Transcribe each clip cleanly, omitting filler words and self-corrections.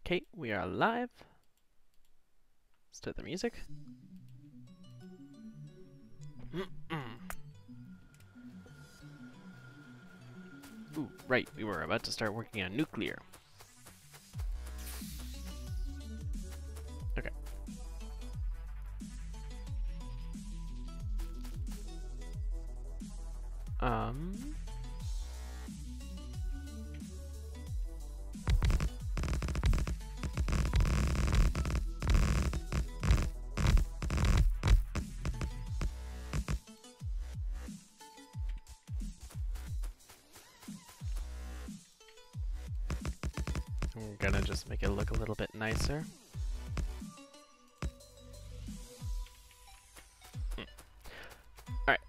Okay, we are live. Start the music. Ooh, right, we were about to start working on nuclear. Okay. I'm gonna just make it look a little bit nicer. Alright,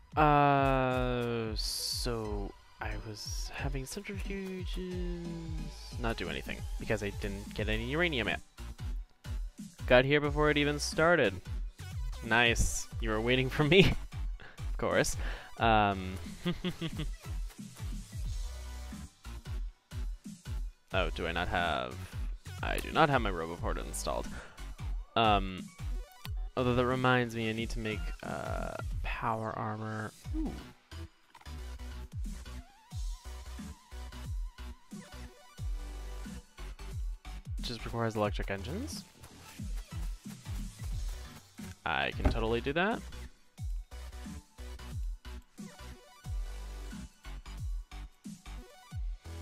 so I was having centrifuges not do anything because I didn't get any uranium yet. Got here before it even started. Nice. You were waiting for me? Of course. Oh, do I not have... I do not have my RoboPort installed. Although that reminds me, I need to make power armor. Ooh. Just requires electric engines. I can totally do that.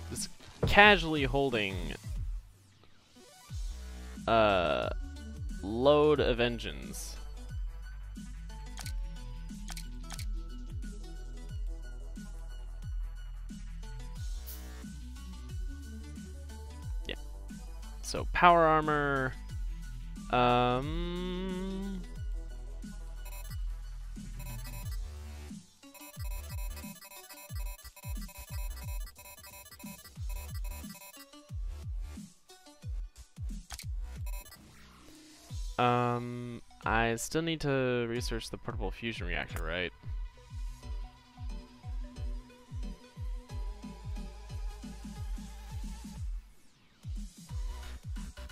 Just casually holding a load of engines. Yeah. So power armor. I still need to research the portable fusion reactor, right?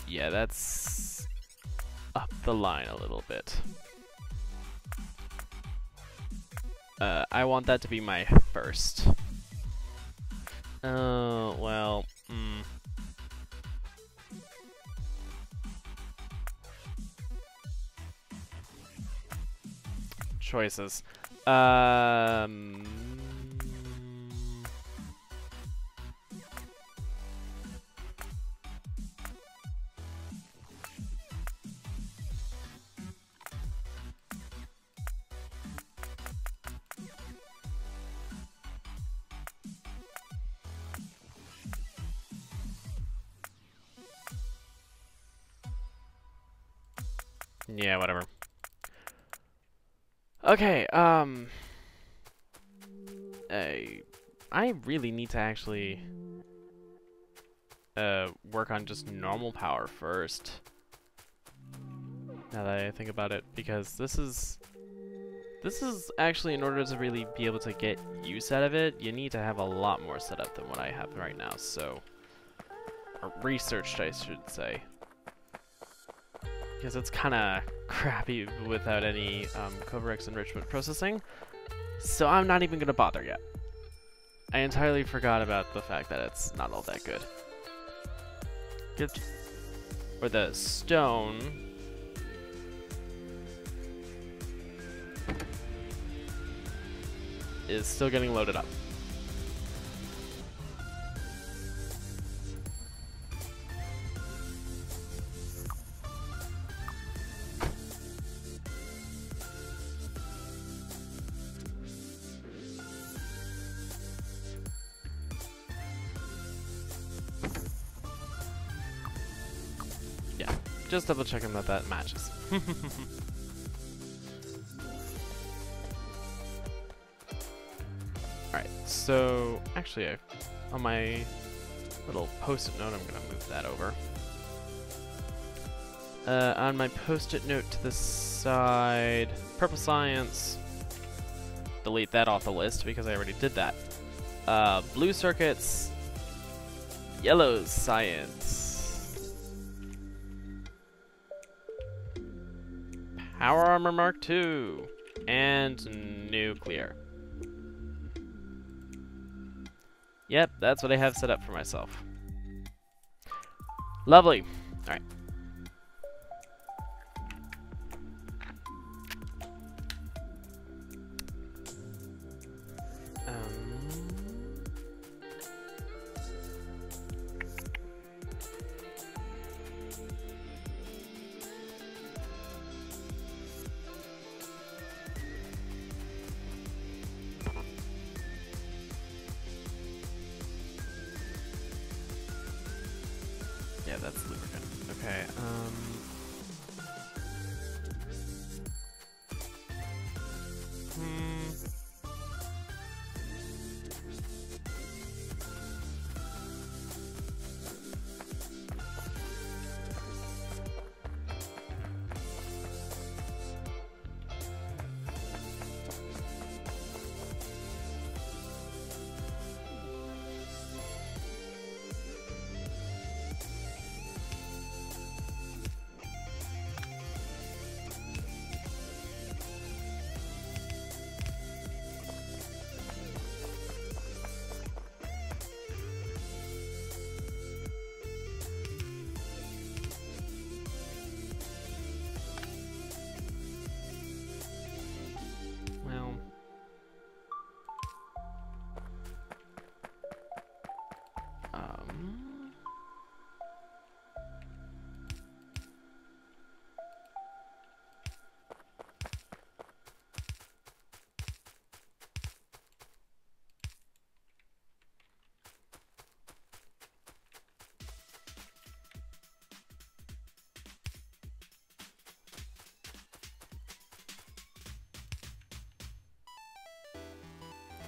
Yeah, that's up the line a little bit. I want that to be my first. Oh, well, choices. Yeah, whatever. Okay, I really need to actually work on just normal power first. Now that I think about it, because this is actually, in order to really be able to get use out of it, you need to have a lot more set up than what I have right now, so... Or researched, I should say. Because it's kind of crappy without any Covarex enrichment processing, so I'm not even going to bother yet. I entirely forgot about the fact that it's not all that good. Or the stone. Is still getting loaded up. Just double checking that that matches. Alright, so actually on my little post-it note, I'm gonna move that over. On my post-it note to the side, purple science, delete that off the list because I already did that. Blue circuits, yellow science. Power Armor MK2 and nuclear. Yep, that's what I have set up for myself. Lovely. All right. Yeah, that's lubricant. Okay, well.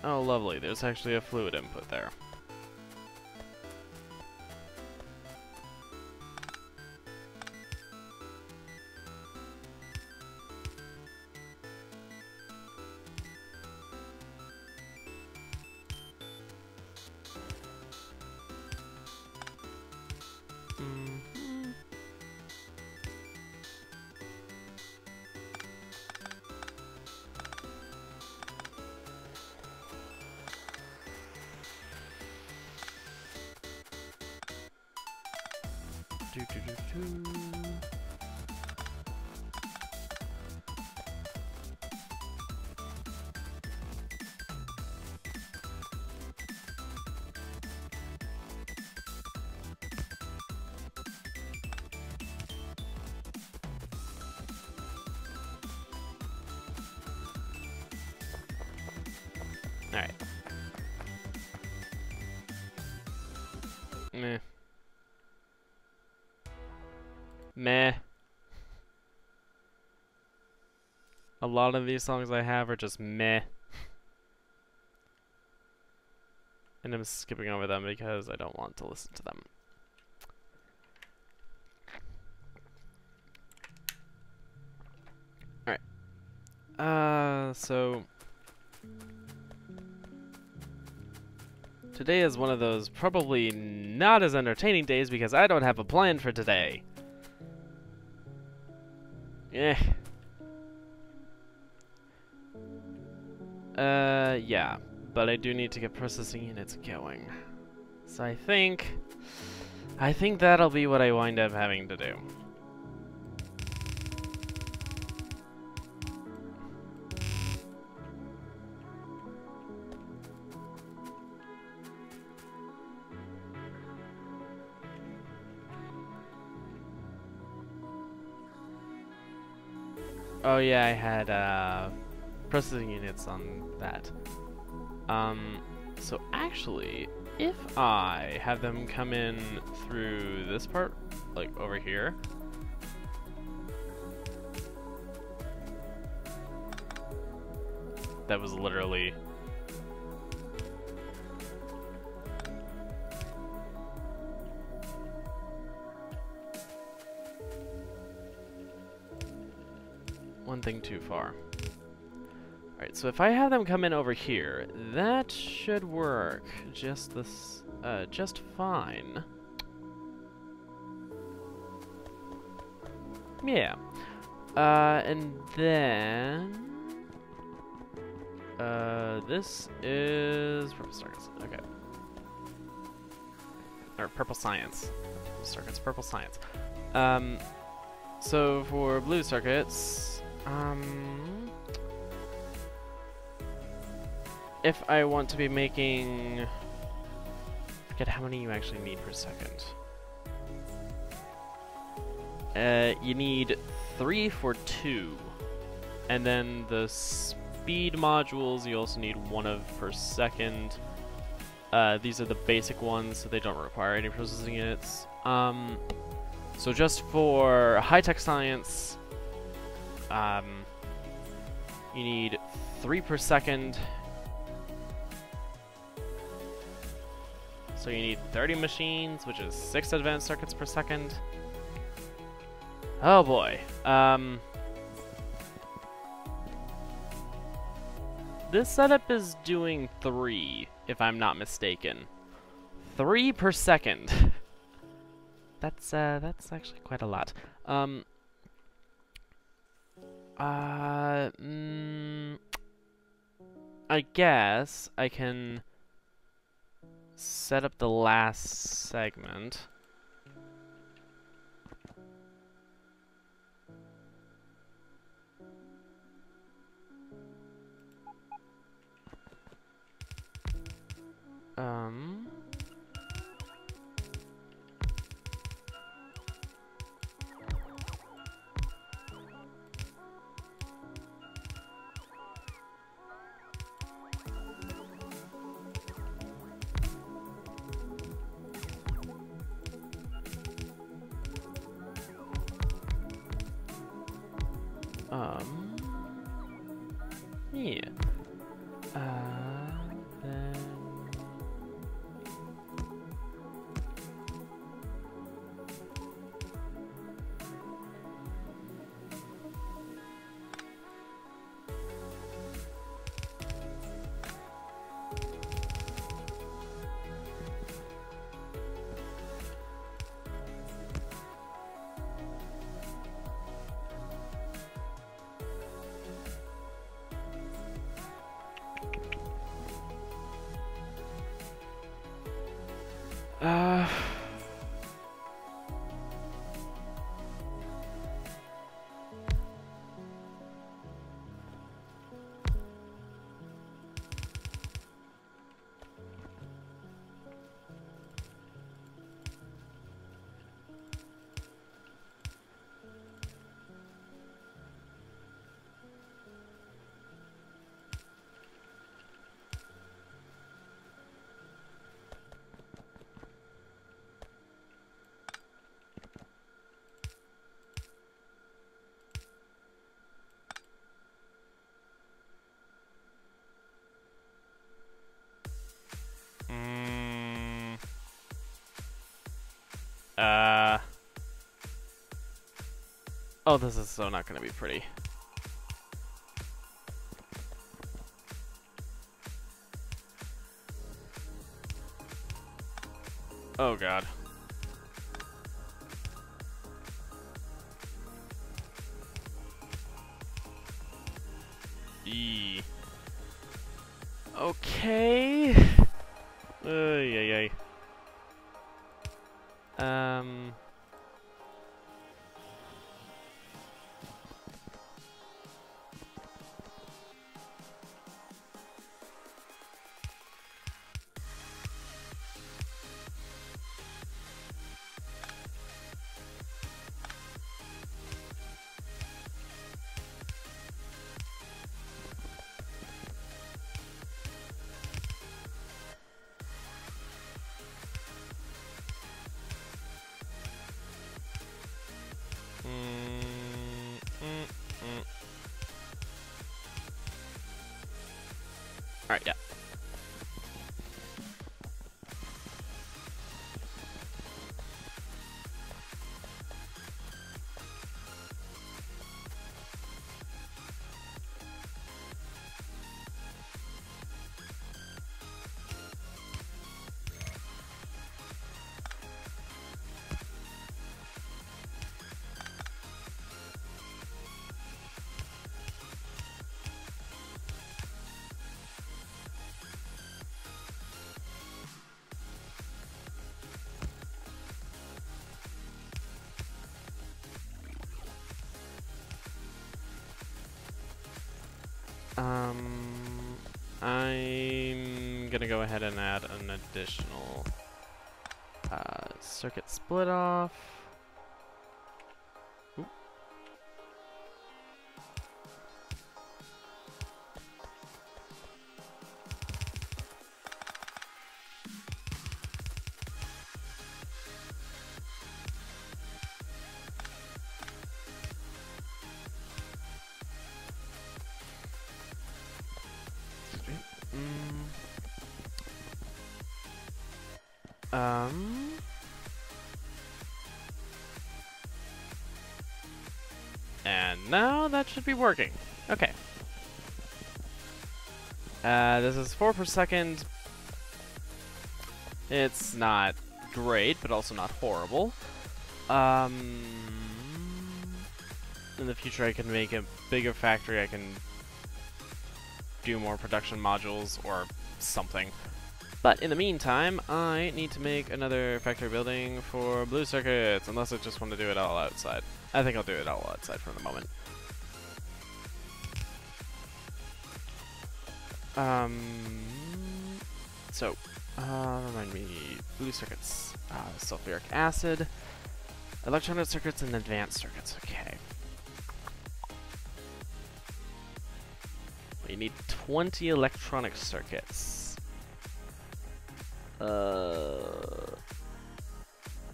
Oh, lovely. There's actually a fluid input there. Alright. Meh. Meh. A lot of these songs I have are just meh. And I'm skipping over them because I don't want to listen to them. Alright. So today is one of those probably not as entertaining days because I don't have a plan for today. Yeah, but I do need to get processing units going. So I think that'll be what I wind up having to do. Oh yeah, I had processing units on that. So actually, if I have them come in through this part, like over here, that was literally one thing too far. Alright, so if I have them come in over here, that should work just fine. Yeah. And then this is purple circuits. Okay. Or purple science. Circuits, purple science. So for blue circuits, if I want to be making, I forget how many you actually need per second. You need 3 for 2, and then the speed modules you also need 1 of per second. These are the basic ones, so they don't require any processing units. So just for high-tech science, you need 3 per second. So you need 30 machines, which is 6 advanced circuits per second. Oh boy. This setup is doing 3, if I'm not mistaken. 3 per second. That's actually quite a lot. I guess I can set up the last segment. Yeah. Then... Oh, this is so not gonna be pretty. Oh god. Eee. Okay. Yay. Alright, yeah. gonna go ahead and add an additional circuit split off. Oop. And now that should be working. Okay. This is 4 per second. It's not great, but also not horrible. In the future I can make a bigger factory, I can do more production modules or something. But in the meantime, I need to make another factory building for blue circuits, unless I just want to do it all outside. I think I'll do it all outside for the moment. Remind me, blue circuits, sulfuric acid, electronic circuits, and advanced circuits, okay. We need 20 electronic circuits.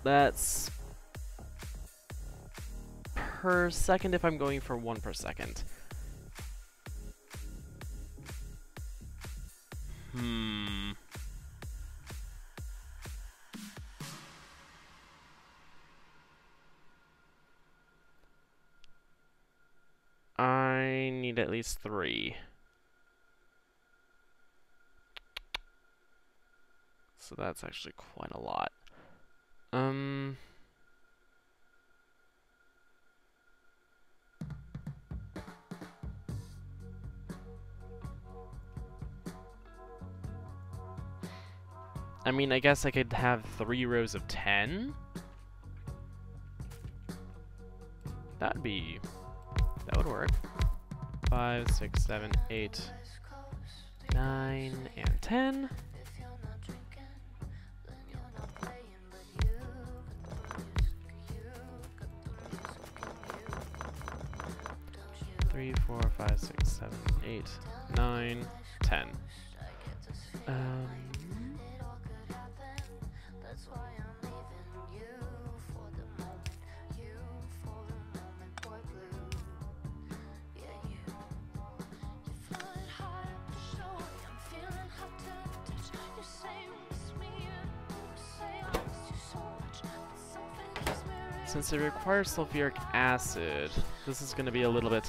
That's per second if I'm going for 1 per second. I need at least 3. So that's actually quite a lot. I mean, I guess I could have 3 rows of 10. That would work. 5, 6, 7, 8, 9, and 10. 3, 4, 5, 6, 7, 8, 9, 10. Since it requires sulfuric acid, this is going to be a little bit...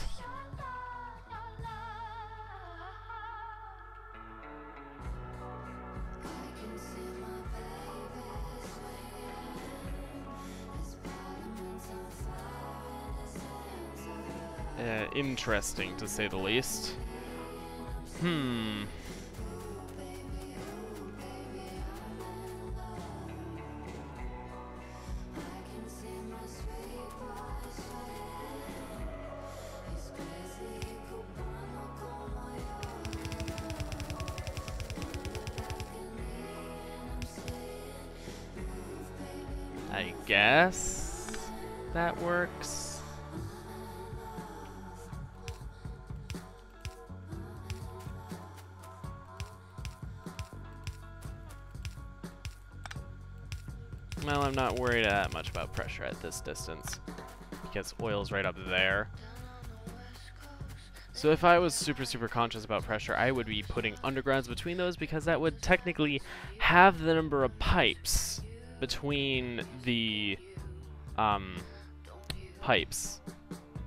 interesting, to say the least. I guess that works. Well, I'm not worried that much about pressure at this distance, because oil's right up there. So if I was super conscious about pressure, I would be putting undergrounds between those, because that would technically have the number of pipes between the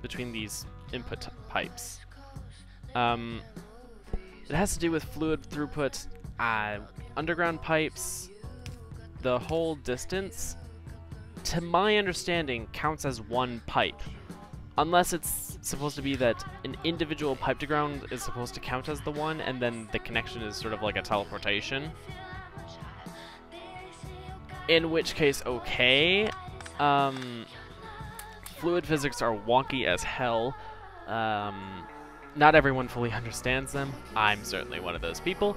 between these input pipes. It has to do with fluid throughput, underground pipes. The whole distance, to my understanding, counts as one pipe. Unless it's supposed to be that an individual pipe to ground is supposed to count as the one, and then the connection is sort of like a teleportation. In which case, okay. Fluid physics are wonky as hell. Not everyone fully understands them. I'm certainly one of those people.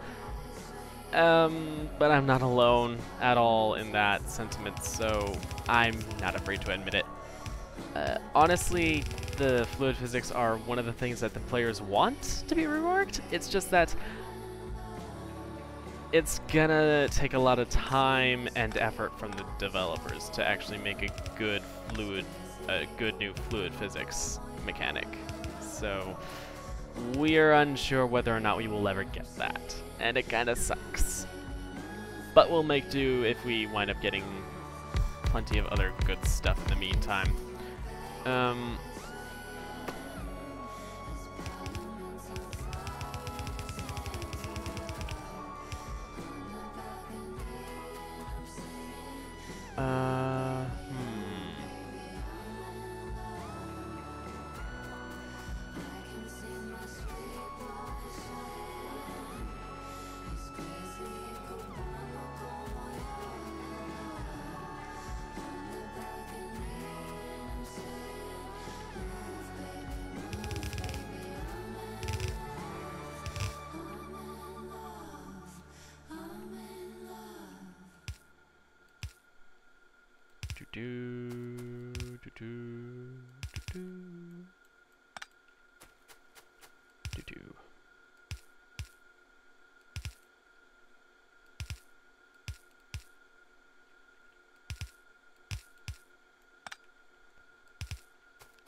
But I'm not alone at all in that sentiment, so I'm not afraid to admit it. Honestly, the fluid physics are one of the things that the players want to be reworked. It's just that it's gonna take a lot of time and effort from the developers to actually make a good new fluid physics mechanic. So we're unsure whether or not we will ever get that, and it kinda sucks. But we'll make do if we wind up getting plenty of other good stuff in the meantime.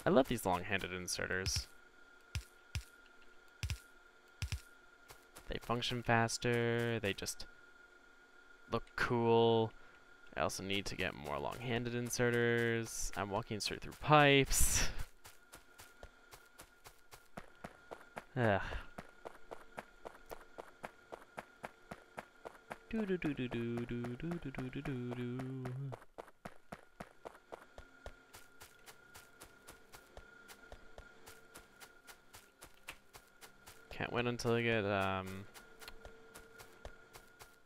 I love these long-handed inserters. They function faster, they just look cool. I also need to get more long-handed inserters. I'm walking straight through pipes. Ugh. Do do do do do do do do do do do. Can't wait until I get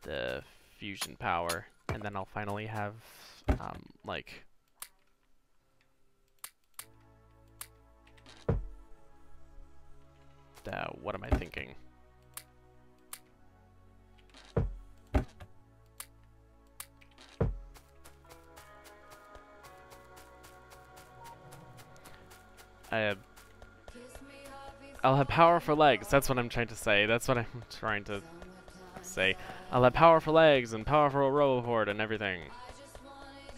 the fusion power, and then I'll finally have like what am I thinking? I'll have power for legs. That's what I'm trying to say. That's what I'm trying to say. I'll have power for legs and power for a RoboPort and everything.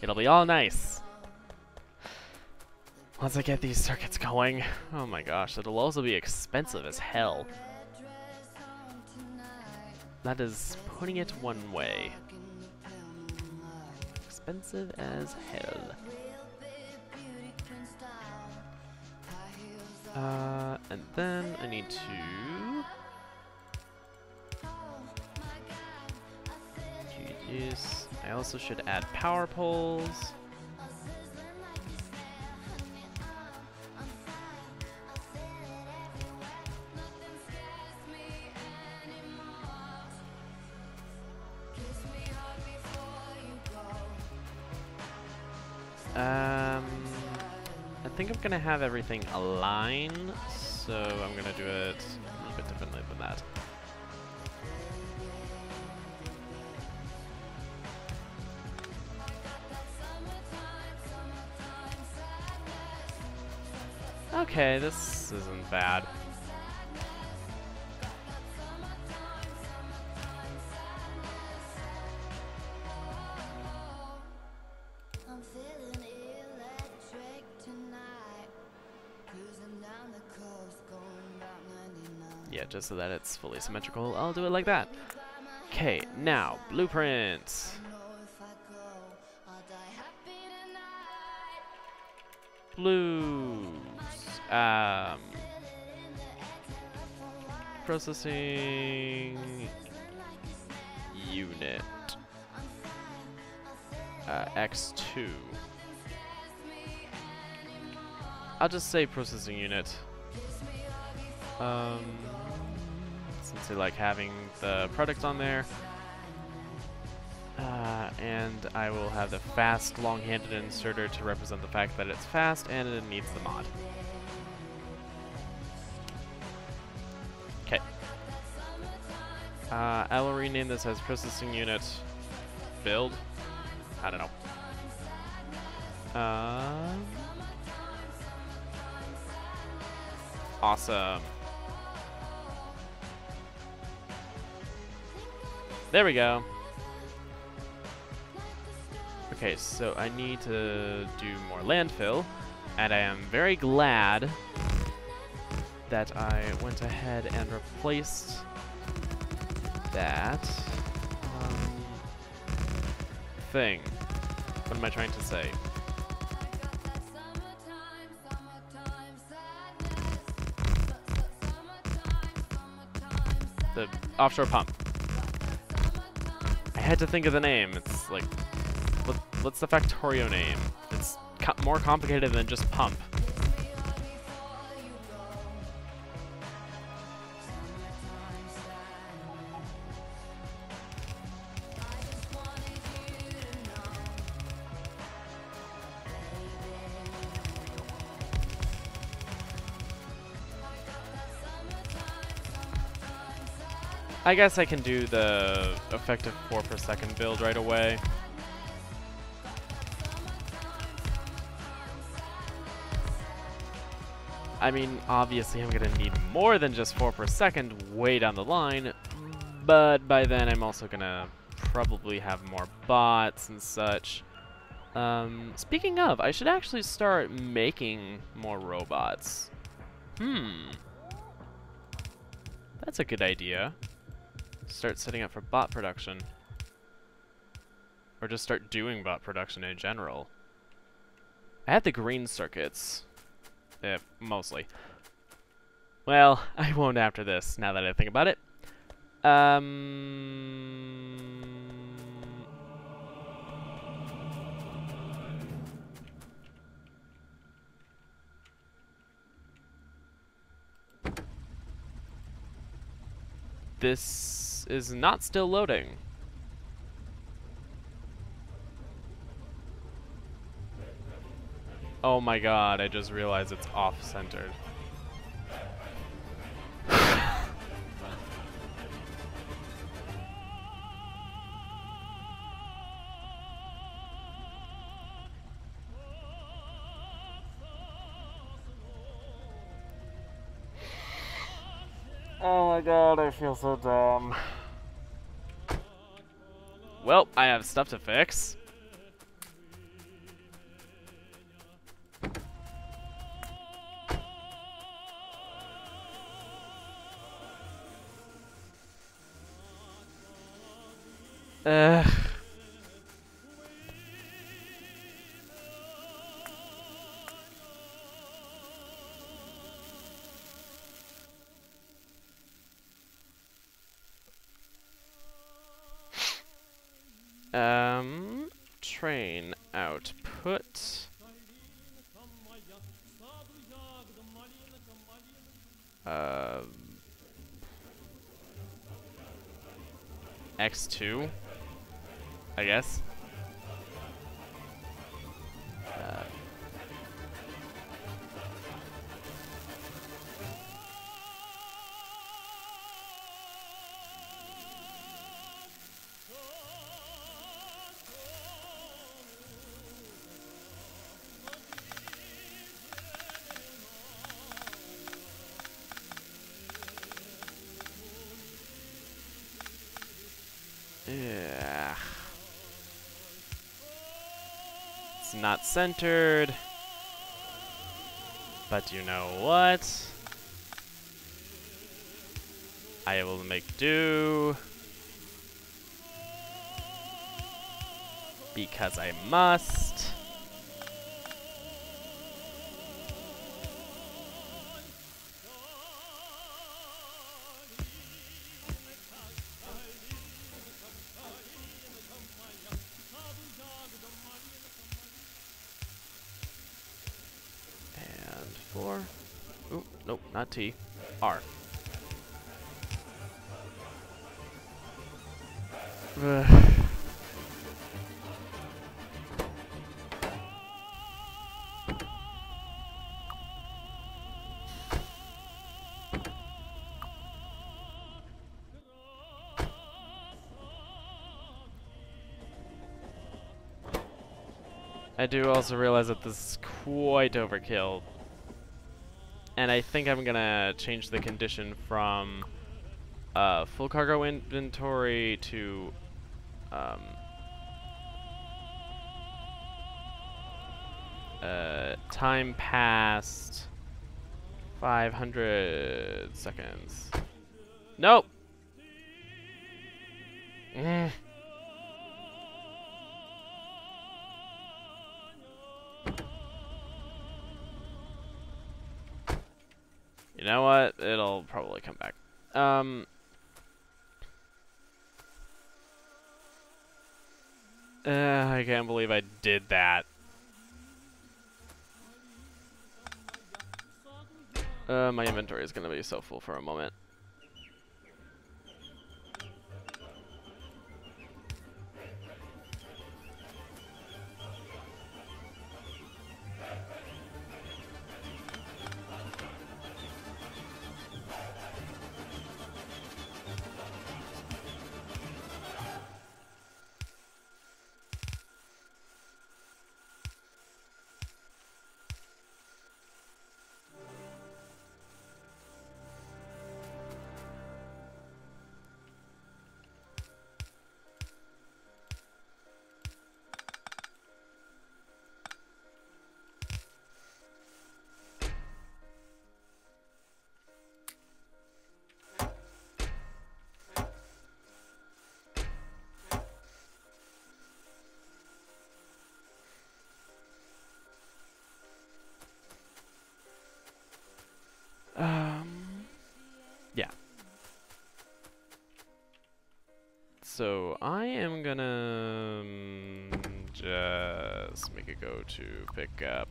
It'll be all nice. Once I get these circuits going. Oh my gosh, it'll also be expensive as hell. That is putting it one way. Expensive as hell. And then I need to do this. I also should add power poles. I think I'm gonna have everything align, so I'm gonna do it a little bit differently than that. Okay, this isn't bad. Yeah, just so that it's fully symmetrical, I'll do it like that. Okay, now, blueprint. Blues. Processing unit. X2. I'll just say processing unit. Since I like having the product on there. And I will have the fast long-handed inserter to represent the fact that it's fast and it needs the mod. Okay. I will rename this as processing unit build. I don't know. Awesome. There we go. Okay, so I need to do more landfill, and I am very glad that I went ahead and replaced that thing. What am I trying to say? The offshore pump. I had to think of the name. It's like, what's the Factorio name? It's more complicated than just pump. I guess I can do the effective 4 per second build right away. I mean, obviously I'm gonna need more than just 4 per second way down the line, but by then I'm also gonna probably have more bots and such. Speaking of, I should actually start making more robots. That's a good idea. Start setting up for bot production. Or just start doing bot production in general. I have the green circuits. Mostly. Well, I won't after this, now that I think about it. This is not still loading. Oh my god, I just realized it's off-centered. Oh my god, I feel so dumb. Well, I have stuff to fix. Train output. X2, I guess. Yeah. It's not centered. But you know what? I will make do. Because I must. Ooh, nope, not T. R. I do also realize that this is quite overkill. And I think I'm gonna change the condition from full cargo inventory to time past 500 seconds. Nope! You know what? It'll probably come back. I can't believe I did that. My inventory is gonna be so full for a moment. Yeah. So I am gonna just make it go to pick up.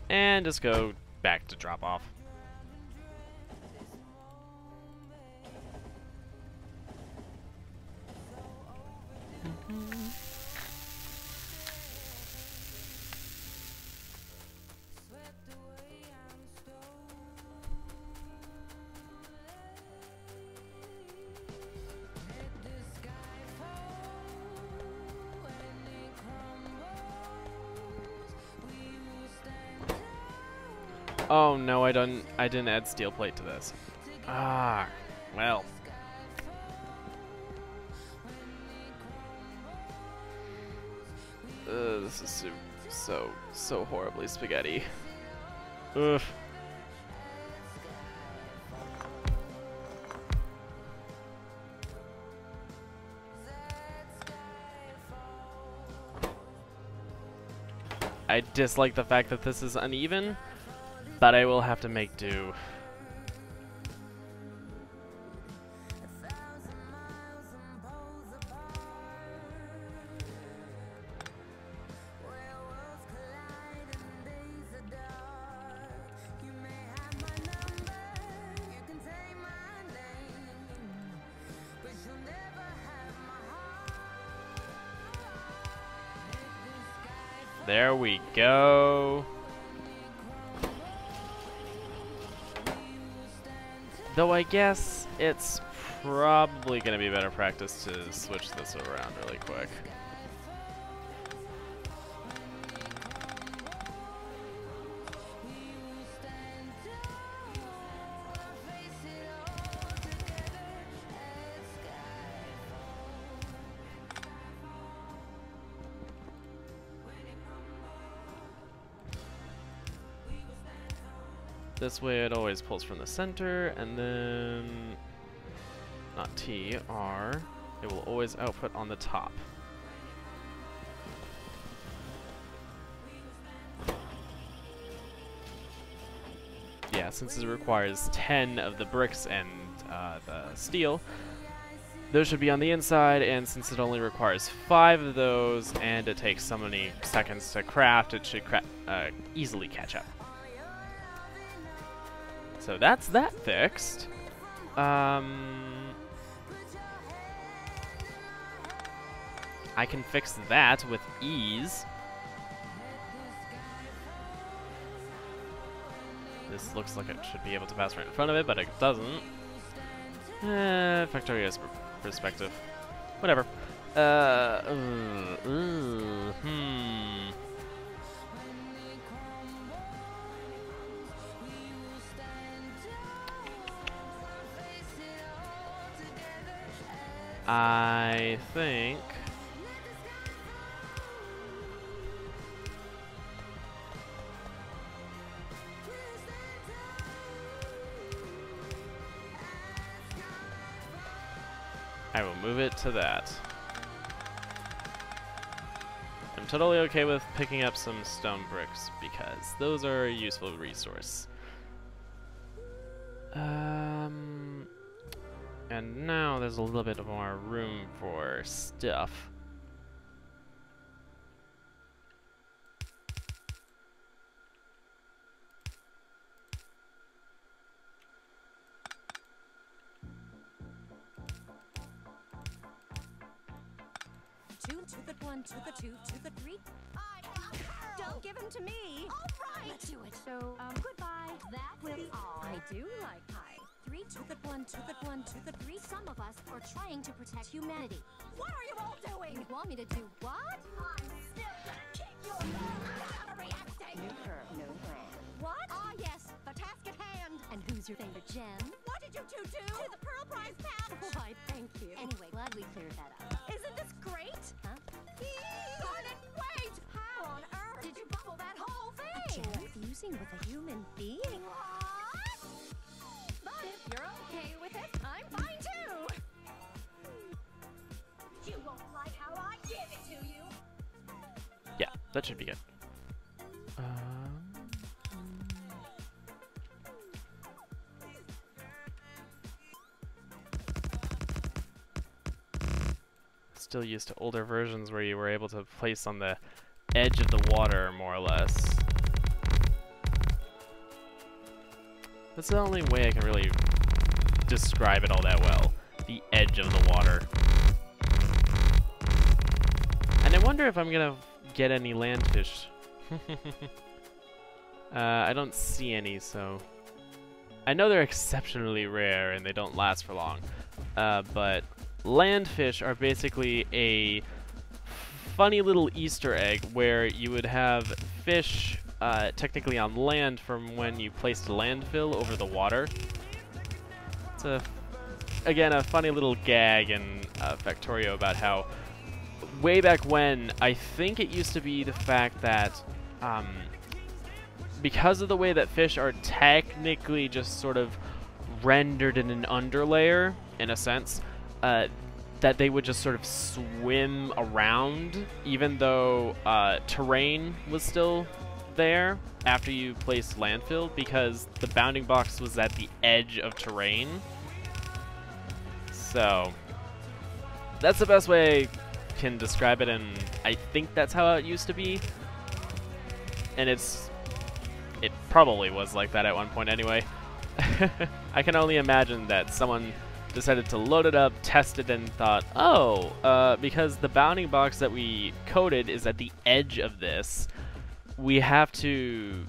And just go back to drop off. Oh no, I didn't add steel plate to this. Ah, well. This is so horribly spaghetti. Ugh. I dislike the fact that this is uneven, but I will have to make do. There we go. Though I guess it's probably going to be better practice to switch this around really quick. This way it always pulls from the center, and then, not T, R, it will always output on the top. Yeah, since it requires 10 of the bricks and the steel, those should be on the inside, and since it only requires 5 of those, and it takes so many seconds to craft, it should easily catch up. So that's that fixed. I can fix that with ease. This looks like it should be able to pass right in front of it, but it doesn't. Factorio's perspective. Whatever. I think I will move it to that. I'm totally okay with picking up some stone bricks because those are a useful resource. And now there's a little bit more room for stuff. Two to the one, to the two, to the three. Don't give him to me. All right. Let's do it. So, goodbye. That will be all. I do like pie. Three to the one, to the one, to the three. Some of us are trying to protect humanity. What are you all doing? You want me to do what? I'm still gonna kick your butt. Reacting. New curve, no plan. What? Ah, yes. The task at hand. And who's your favorite gem? What did you two do? To the pearl prize pouch. Why, thank you. Anyway, glad we cleared that up. Isn't this great? Huh? Darn it, wait! How on earth did you bubble that whole thing? A gem fusing with a human being? What? But if you're okay with it, I'm fine too! You won't like how I give it to you! Yeah, that should be good. Still used to older versions where you were able to place on the edge of the water, more or less. That's the only way I can really describe it all that well. The edge of the water. And I wonder if I'm gonna get any landfish. I don't see any, so... I know they're exceptionally rare and they don't last for long, but landfish are basically a funny little Easter egg where you would have fish technically on land from when you placed landfill over the water. It's again a funny little gag in Factorio about how way back when, I think it used to be the fact that because of the way that fish are technically just sort of rendered in an underlayer, in a sense, that they would just sort of swim around, even though terrain was still there after you placed landfill, because the bounding box was at the edge of terrain. So that's the best way I can describe it, and I think that's how it used to be. And it probably was like that at one point anyway. I can only imagine that someone decided to load it up, test it, and thought, oh, because the bounding box that we coded is at the edge of this, we have to,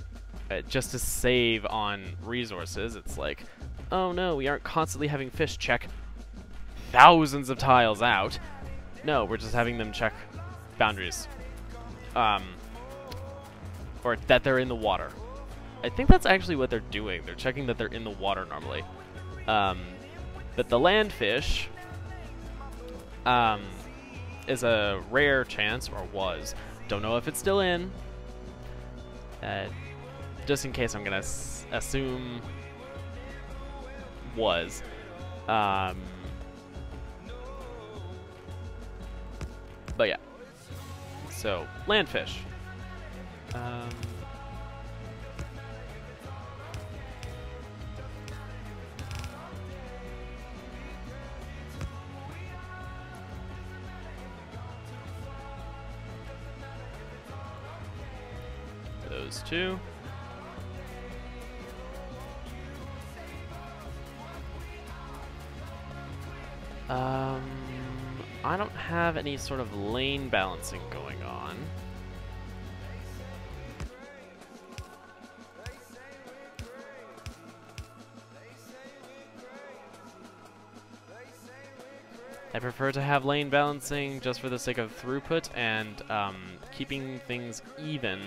just to save on resources, it's like, oh no, we aren't constantly having fish check thousands of tiles out. No, we're just having them check boundaries. Or that they're in the water. I think that's actually what they're doing. They're checking that they're in the water normally. But the landfish is a rare chance, or was. Don't know if it's still in. Just in case, I'm gonna assume was. But yeah. So, landfish. Those two. I don't have any sort of lane balancing going on. I prefer to have lane balancing just for the sake of throughput and keeping things even.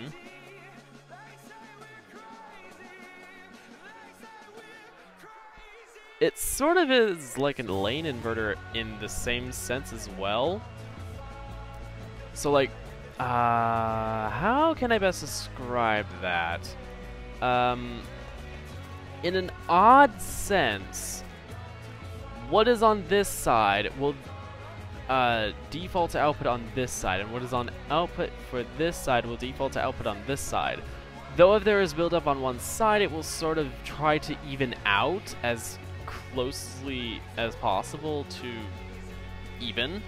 It sort of is like a lane inverter in the same sense as well. So like, how can I best describe that? In an odd sense, what is on this side will default to output on this side, and what is on output for this side will default to output on this side. Though if there is buildup on one side, it will sort of try to even out as closely as possible to even.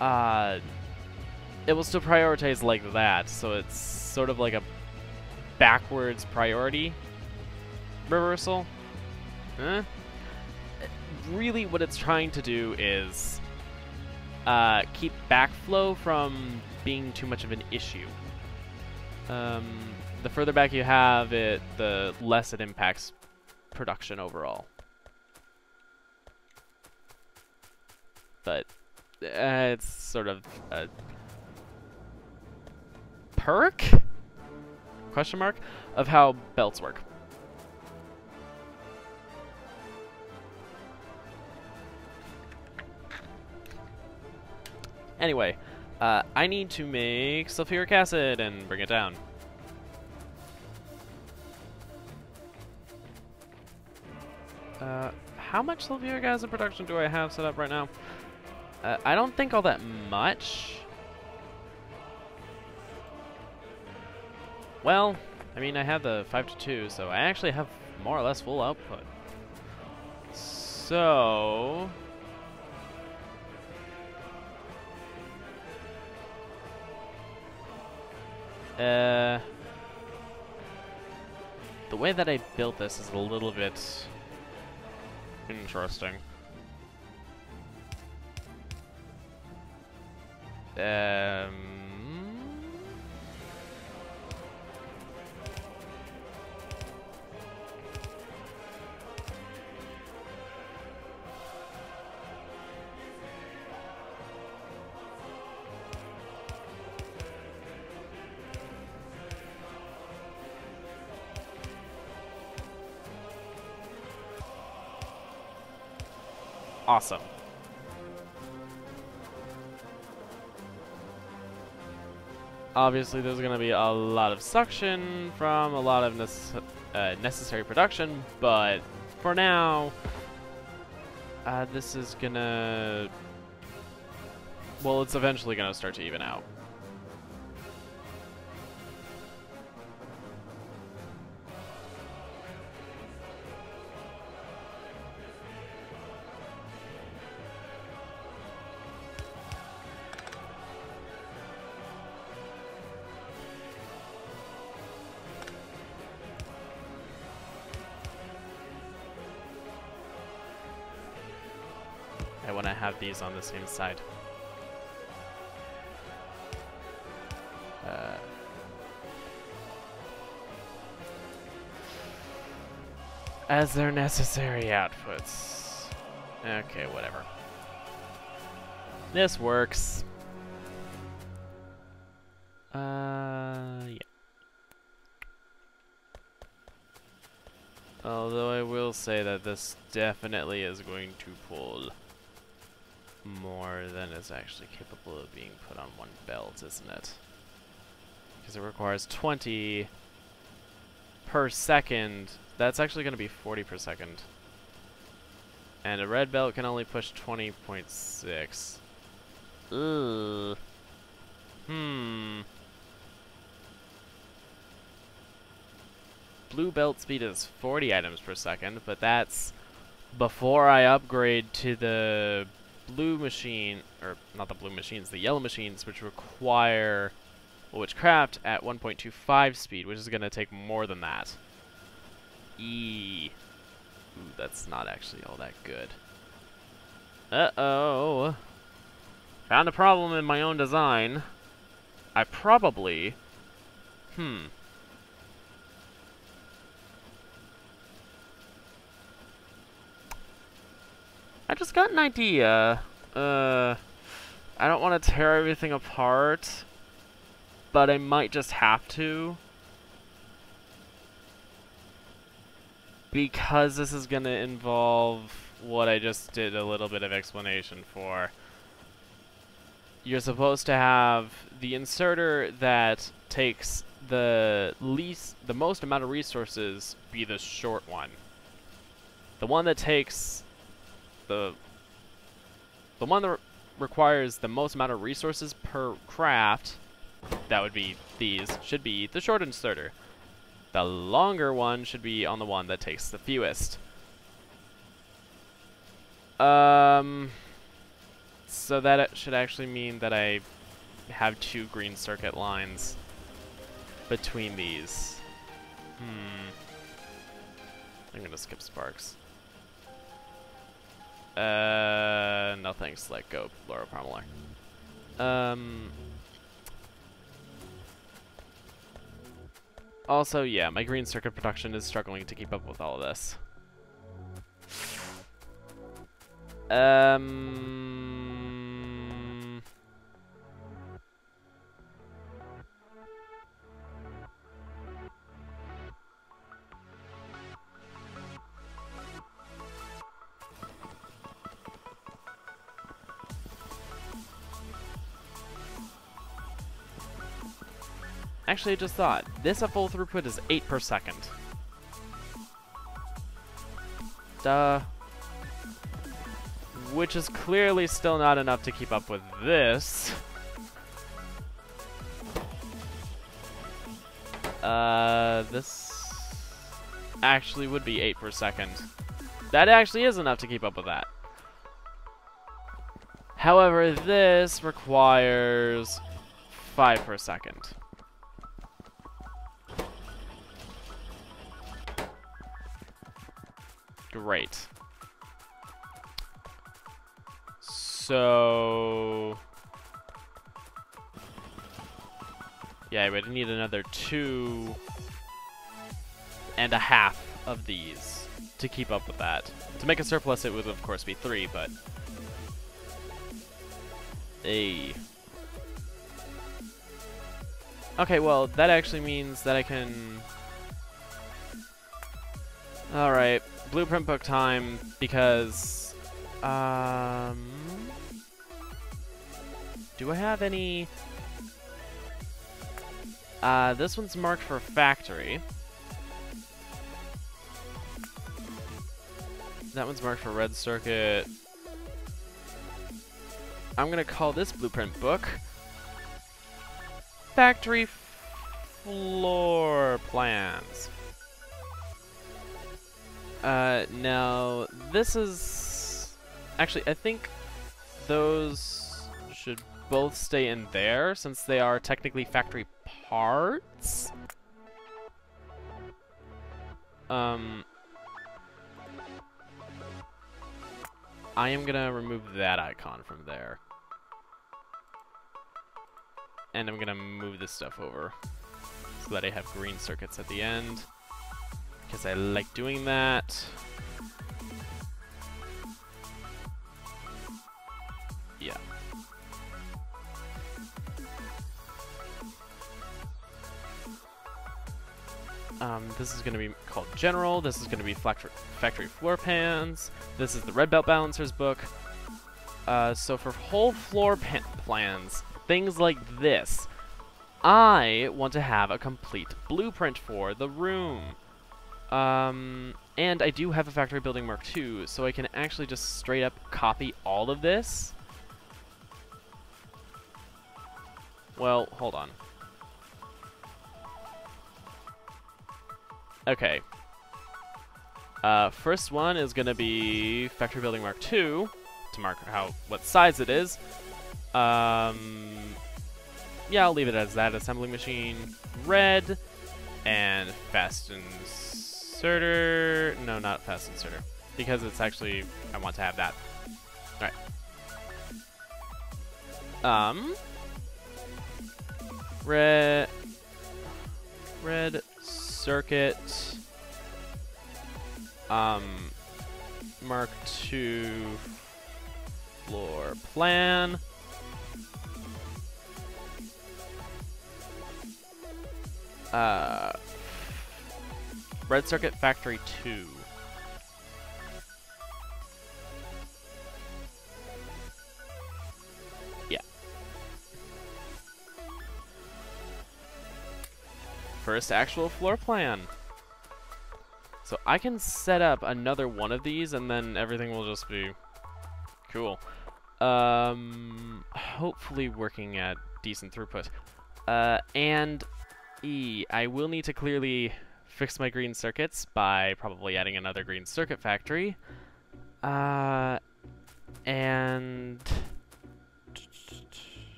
It will still prioritize like that, so it's sort of like a backwards priority reversal. Really what it's trying to do is keep backflow from being too much of an issue. The further back you have it, the less it impacts production overall. But it's sort of a perk? Question mark? Of how belts work. Anyway, I need to make sulfuric acid and bring it down. How much sulfuric acid production do I have set up right now? I don't think all that much. Well, I mean, I have the 5 to 2, so I actually have more or less full output. So... the way that I built this is a little bit interesting. Awesome. Obviously, there's going to be a lot of suction from a lot of necessary production, but for now, this is going to... well, it's eventually going to start to even out. I want to have these on the same side. As their necessary outputs. Okay, whatever. This works. Yeah. Although I will say that this definitely is going to pull more than is actually capable of being put on one belt, isn't it? Because it requires 20 per second. That's actually going to be 40 per second. And a red belt can only push 20.6. Ugh. Blue belt speed is 40 items per second, but that's before I upgrade to the blue machine, or not the blue machines, the yellow machines, which require, well, which craft at 1.25 speed, which is going to take more than that. Ooh, that's not actually all that good. Uh-oh. Found a problem in my own design. I probably... I just got an idea. I don't want to tear everything apart, but I might just have to. Because this is going to involve what I just did a little bit of explanation for. You're supposed to have the inserter that takes the most amount of resources be the short one. The one that takes the one that requires the most amount of resources per craft, that would be these, should be the short inserter. The longer one should be on the one that takes the fewest. So that should actually mean that I have 2 green circuit lines between these. I'm gonna skip sparks. No thanks, let go, Laura Parmalar. Also, yeah, my green circuit production is struggling to keep up with all of this. Actually, I just thought, this at full throughput is 8 per second. Duh. Which is clearly still not enough to keep up with this. This actually would be 8 per second. That actually is enough to keep up with that. However, this requires 5 per second. Great. So... yeah, I would need another 2.5 of these to keep up with that. To make a surplus, it would of course be 3, but... Okay, well, that actually means that I can... Alright, blueprint book time, because... do I have any... this one's marked for factory. That one's marked for red circuit. I'm gonna call this blueprint book Factory Floor Plans. Now, this is... actually, I think those should both stay in there, since they are technically factory parts. I am gonna remove that icon from there. And I'm gonna move this stuff over, so that I have green circuits at the end. Because I like doing that. Yeah. This is going to be called General. This is going to be Factory Floor Plans. This is the Red Belt Balancer's book. So for whole floor plans, things like this, I want to have a complete blueprint for the room. And I do have a Factory Building Mark II, so I can actually just straight up copy all of this. Well, hold on. Okay. First one is gonna be Factory Building Mark II, to mark what size it is. Yeah, I'll leave it as that. Assembly machine, red, and fast inserter. No, not fast inserter, because it's actually, I want to have that. Alright. Red circuit, Mark II floor plan. Red circuit factory 2. Yeah. First actual floor plan. So I can set up another one of these and then everything will just be cool. Hopefully working at decent throughput. And I will need to clearly fix my green circuits by probably adding another green circuit factory. And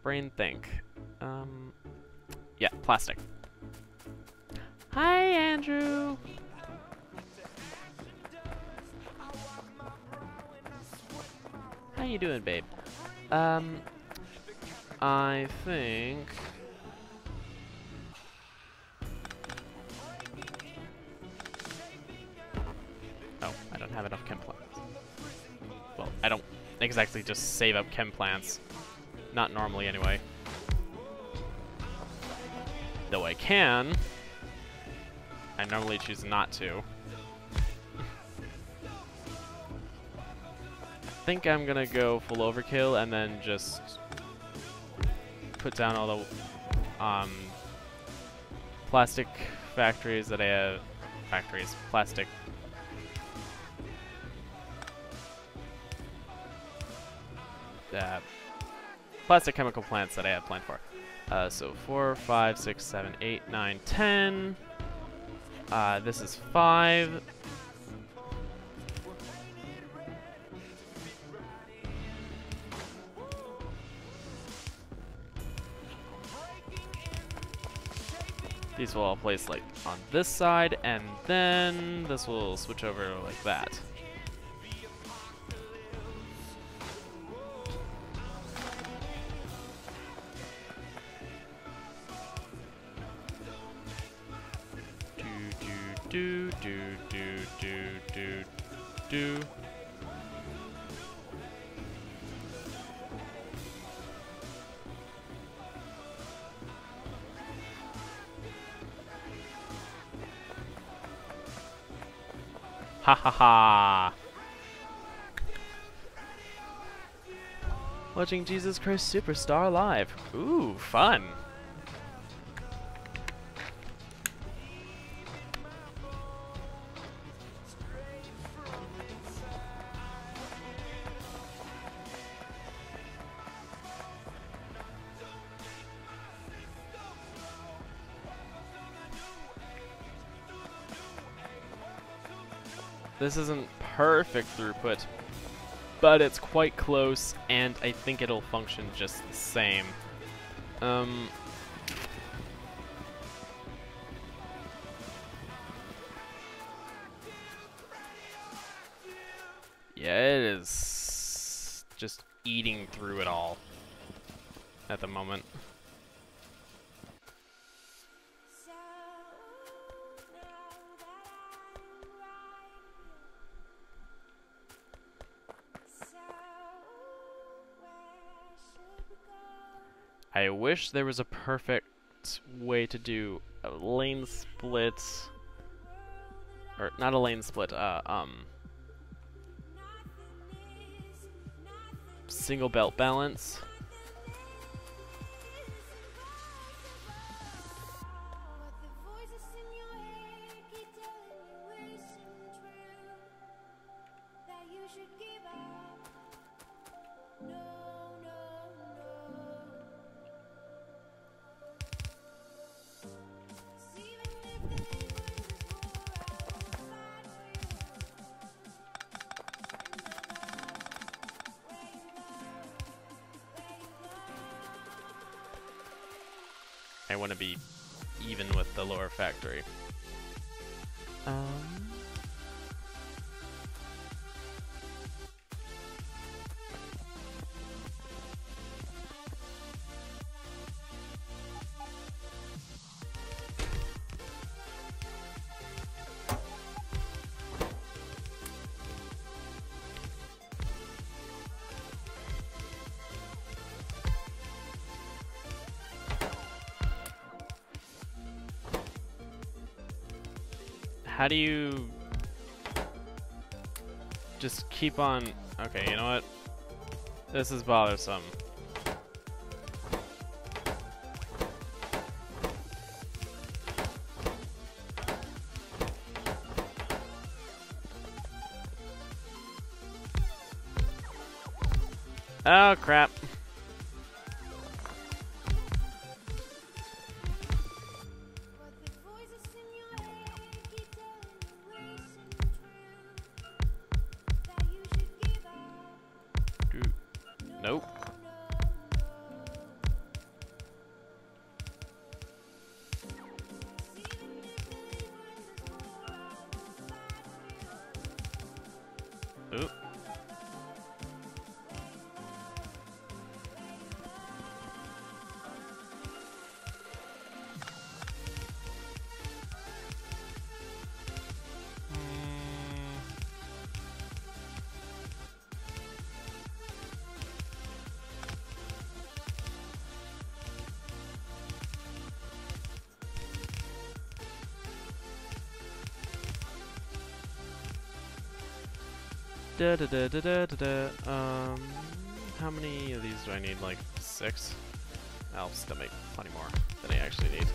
brain think. Yeah, plastic. Hi, Andrew. How you doing, babe? I think. Oh, I don't have enough chem plants. Well, I don't exactly just save up chem plants. Not normally, anyway. Though I can. I normally choose not to. I think I'm gonna go full overkill and then just put down all the plastic factories that I have. Plastic. Plastic chemical plants that I have planned for. So 4, 5, 6, 7, 8, 9, 10. This is 5. These will all place like on this side, and then this will switch over like that. Do. Ha ha ha! Watching Jesus Christ Superstar live. Ooh, fun! This isn't perfect throughput, but it's quite close, and I think it'll function just the same. Yeah, it is just eating through it all at the moment. I wish there was a perfect way to do a lane split, or not a lane split, single belt balance. I want to be even with the lower factory. How do you just keep on? Okay, you know what? This is bothersome. Oh crap. Nope. Oop. Da da da da da da da. How many of these do I need? Like 6? I'll still make plenty more than I actually need.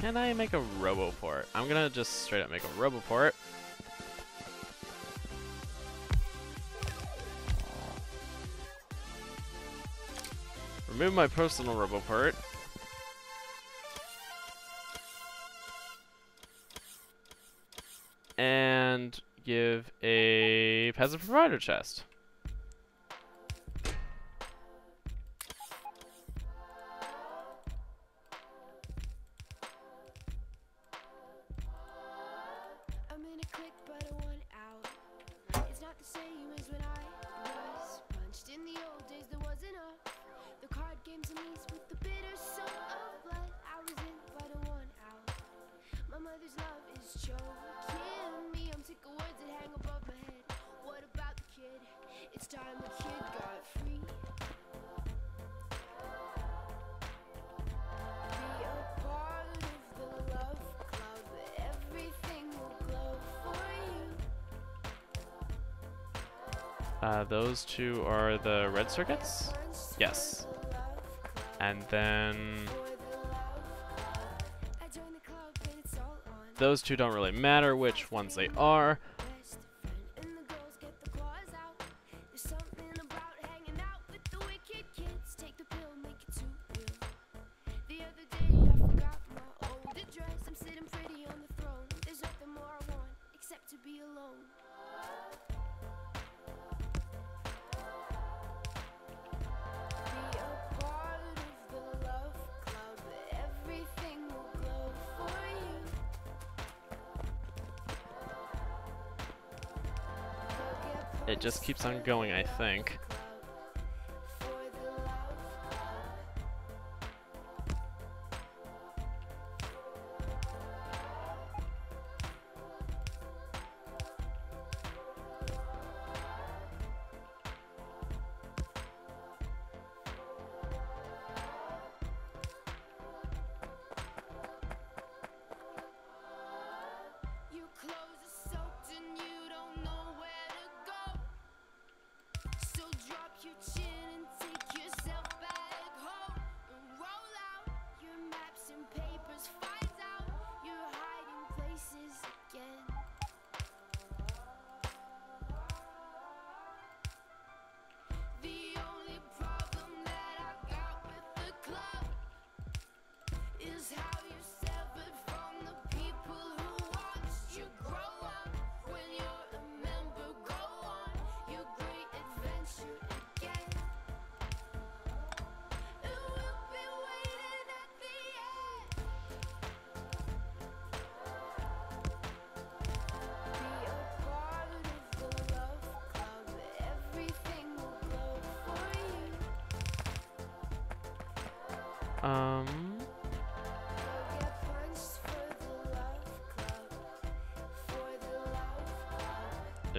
Can I make a roboport? I'm gonna just straight up make a roboport. Remove my personal roboport. And give a peasant provider chest. I'm in a click, but I want out. It's not the same as when I was punched in the old days. There wasn't a card games and these with the bitter soul of blood. I was in, but I want out. My mother's love is choking me. I'm sick of words that hang above my head. What about the kid? It's time the kid got free. Be a part of the love club. Everything will glow for you. Those two are the red circuits? Yes. And then those two don't really matter which ones they are. It just keeps on going, I think.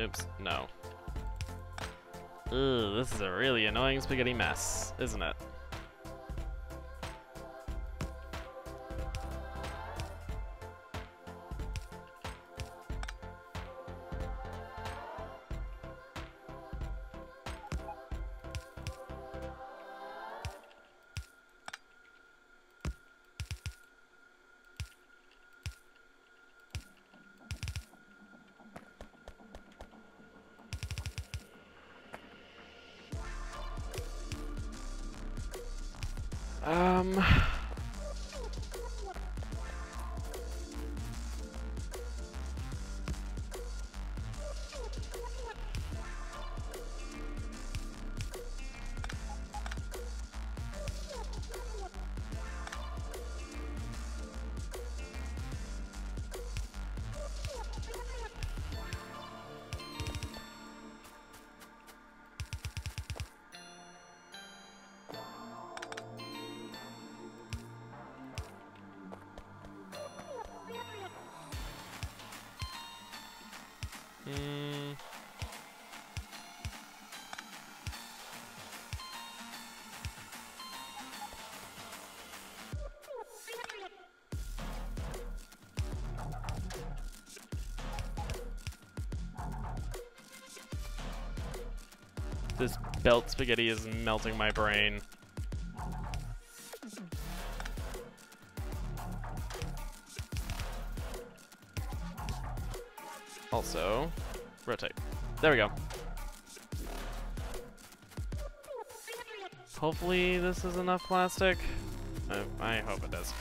Oops, no. Ugh, this is a really annoying spaghetti mess, isn't it? This belt spaghetti is melting my brain. Also, rotate. There we go. Hopefully this is enough plastic. I hope it is.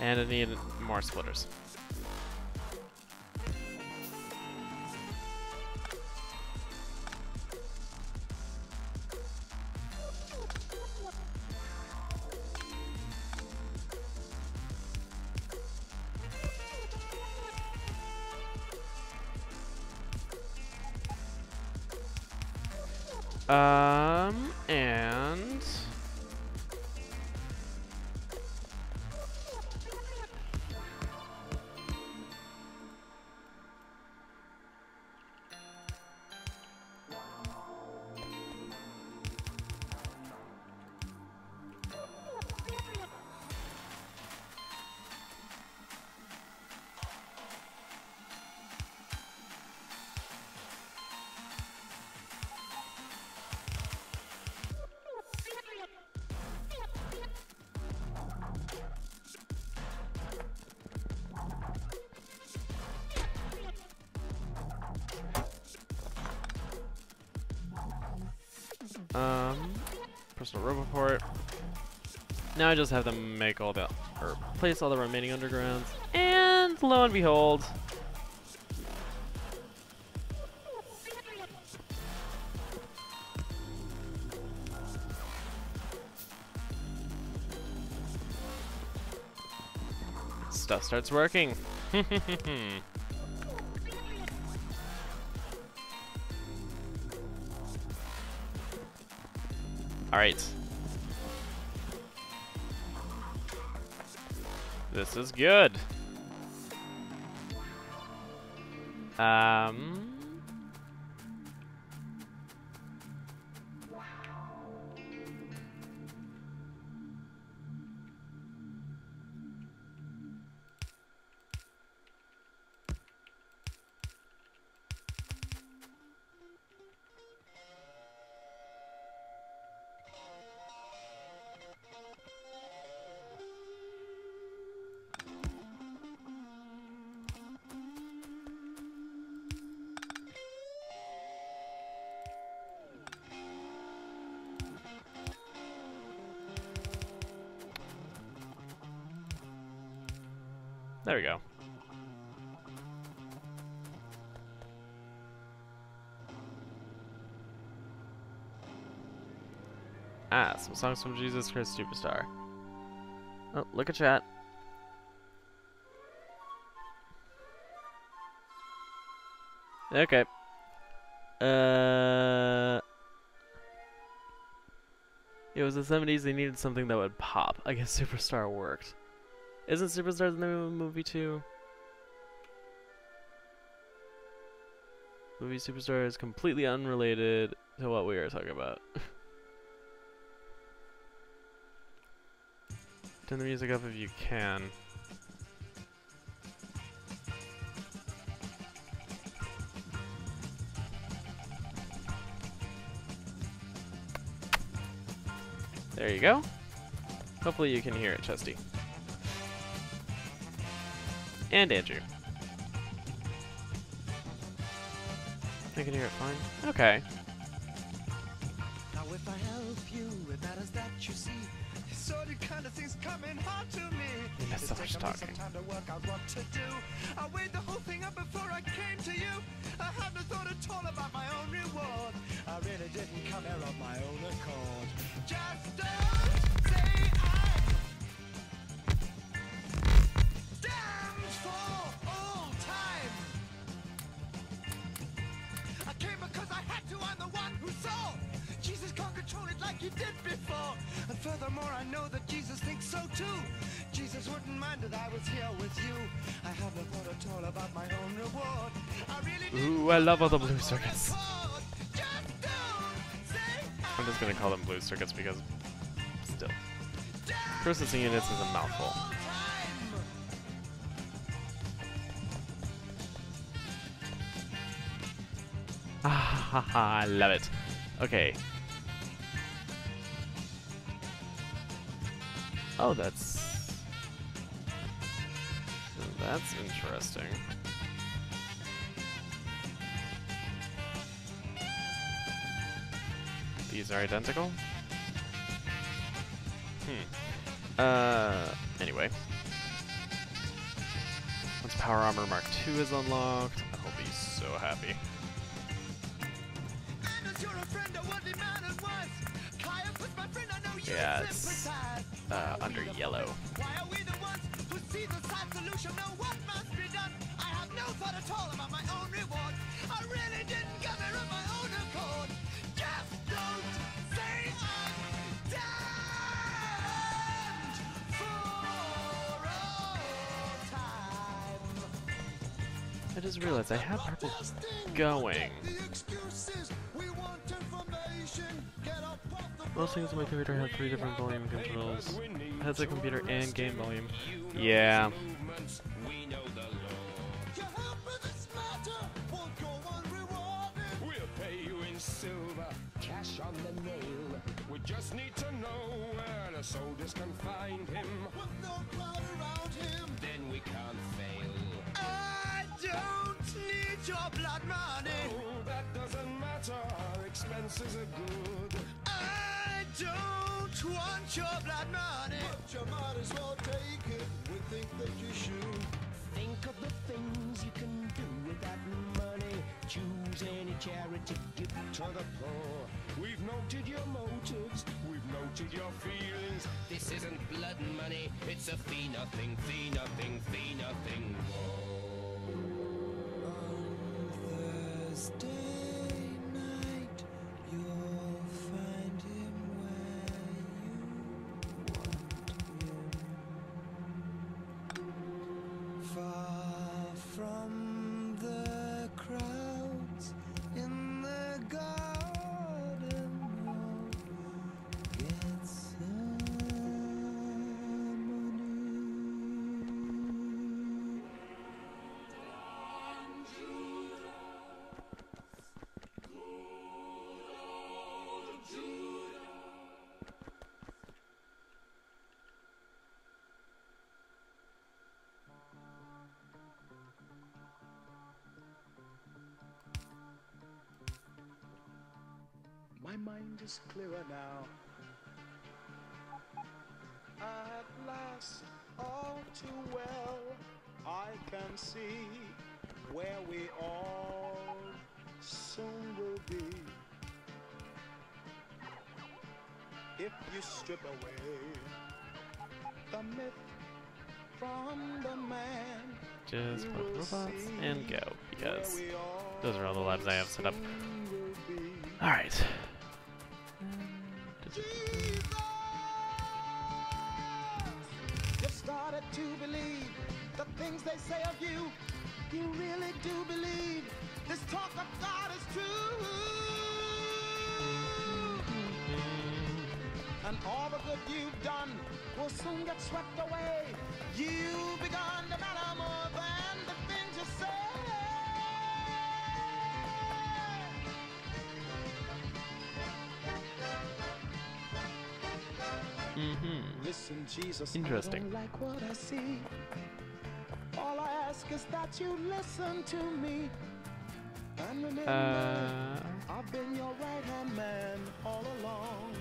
And I need more splitters. And personal robot port. Now I just have them make all the, or place all the remaining undergrounds, and lo and behold, stuff starts working. Alright. This is good. There we go. Ah, some songs from Jesus Christ Superstar. Oh, look at chat. Okay. It was the 70s, they needed something that would pop. I guess Superstar worked. Isn't Superstar the name of the movie too? Movie Superstar is completely unrelated to what we are talking about. Turn the music up if you can. There you go. Hopefully you can hear it, Chesty. And Andrew. I can hear it fine. Okay. Now if I help you, it matters that you see. So the kind of things coming hard to me. That's so much talking. Some time to work out what to do. I weighed the whole thing up before I came to you. I had no thought at all about my own reward. I really didn't come here of my own accord. Just don't say I'm damned for all time. I came because I had to. I'm the one who saw. Jesus can't control it like he did before. And furthermore, I know that Jesus thinks so too. Jesus wouldn't mind that I was here with you. I haven't thought at all about my own reward. I really didn't. Ooh, I love all the blue circuits. Just don't say I'm just gonna call them blue circuits because still. Processing units is a mouthful. Ah ha ha, I love it. Okay. Oh, that's interesting. These are identical? Anyway. Once Power Armor MK2 is unlocked, I'll be so happy. Yeah, it's under yellow. Why are we the ones who see the sad solution? Know what must be done? I have no thought at all about my own reward. I really didn't come here of my own accord. Just don't say I'm damned for all time. I just realized I have purple going. Most things on my computer have 3 different volume controls. Headset computer and game volume. Yeah. We'll pay you in silver, cash on the nail. We just need to know where the soldiers can find him. With no crowd around him, then we can't fail. I don't need your blood money. Oh, that doesn't matter. Our expenses are good. I don't want your blood money. But you might as well take it. We think that you should. Think of the things you can do with that money. Choose any charity, give to the poor. We've noted your motives, we've noted your feelings. This isn't blood money, it's a fee nothing, fee nothing, fee nothing more. On Thursday night, you'll find him where you want him. Far from the crowds in the garden road, get some money. My mind is clearer now. At last, all too well, I can see where we all soon will be. If you strip away the myth from the man, Just you put will robots see and go, because where we all Those are all the labs I have set up. Alright. You started to believe the things they say of you. You really do believe this talk of God is true. And all the good you've done will soon get swept away. You've begun to matter more than the things you say. Listen, Jesus, Interesting. I don't like what I see. All I ask is that you listen to me. And remember, I've been your right-hand man all along.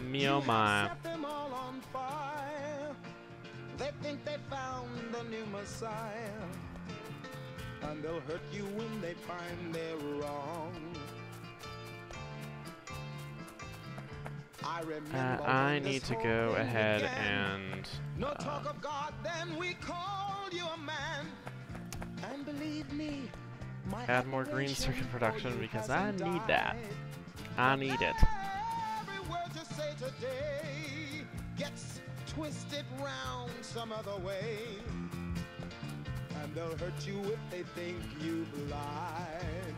Me oh my. Set them all on fire. They think they found the new Messiah. And they'll hurt you when they find they're wrong. I need to go ahead and no talk of God, then we called you a man. And believe me, my add more green circuit production because I need that. I need it. Every word you say today gets twisted round some other way. And they'll hurt you if they think you've lied.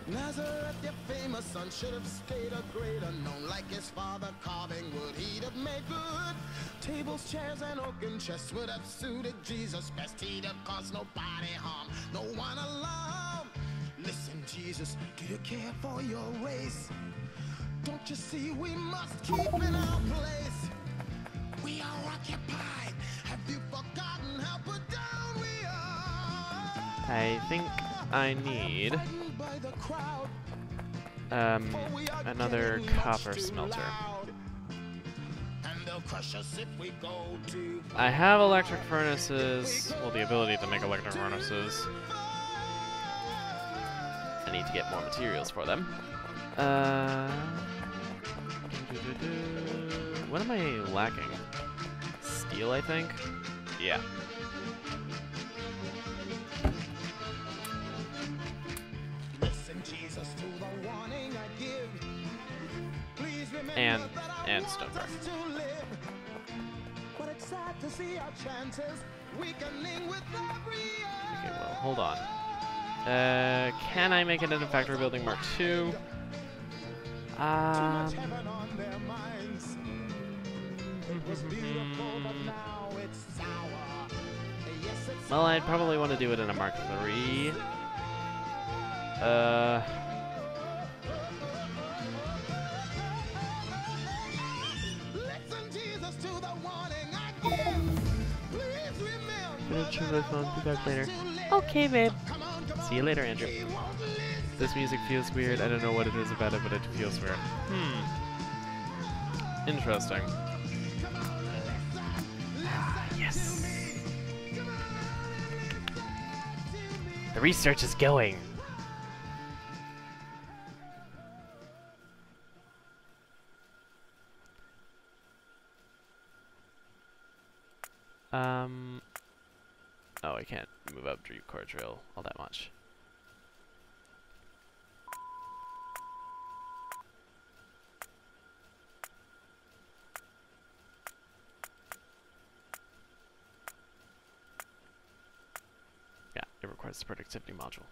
Nazareth, your famous son, should have stayed a greater known. Like his father carving wood, he'd have made good. Tables, chairs, and oaken chests would have suited Jesus best. He'd have caused nobody harm, no one alarm. Listen, Jesus, do you care for your race? Don't you see we must keep in our place? We are occupied. Have you forgotten how put down we are? I think I need another copper smelter. I have electric furnaces, well, the ability to make electric furnaces. I need to get more materials for them. What am I lacking? Steel, I think? Yeah. And stonework. Okay, well, hold on. Can I make it into Factory Building Mark II? Well, I'd probably want to do it in a Mark III. Be back later. Okay, babe. See you later, Andrew. This music feels weird. I don't know what it is about it, but it feels weird. Interesting. Yes. The research is going. Oh, I can't move up Dream Core Trail all that much. Yeah, it requires the productivity module.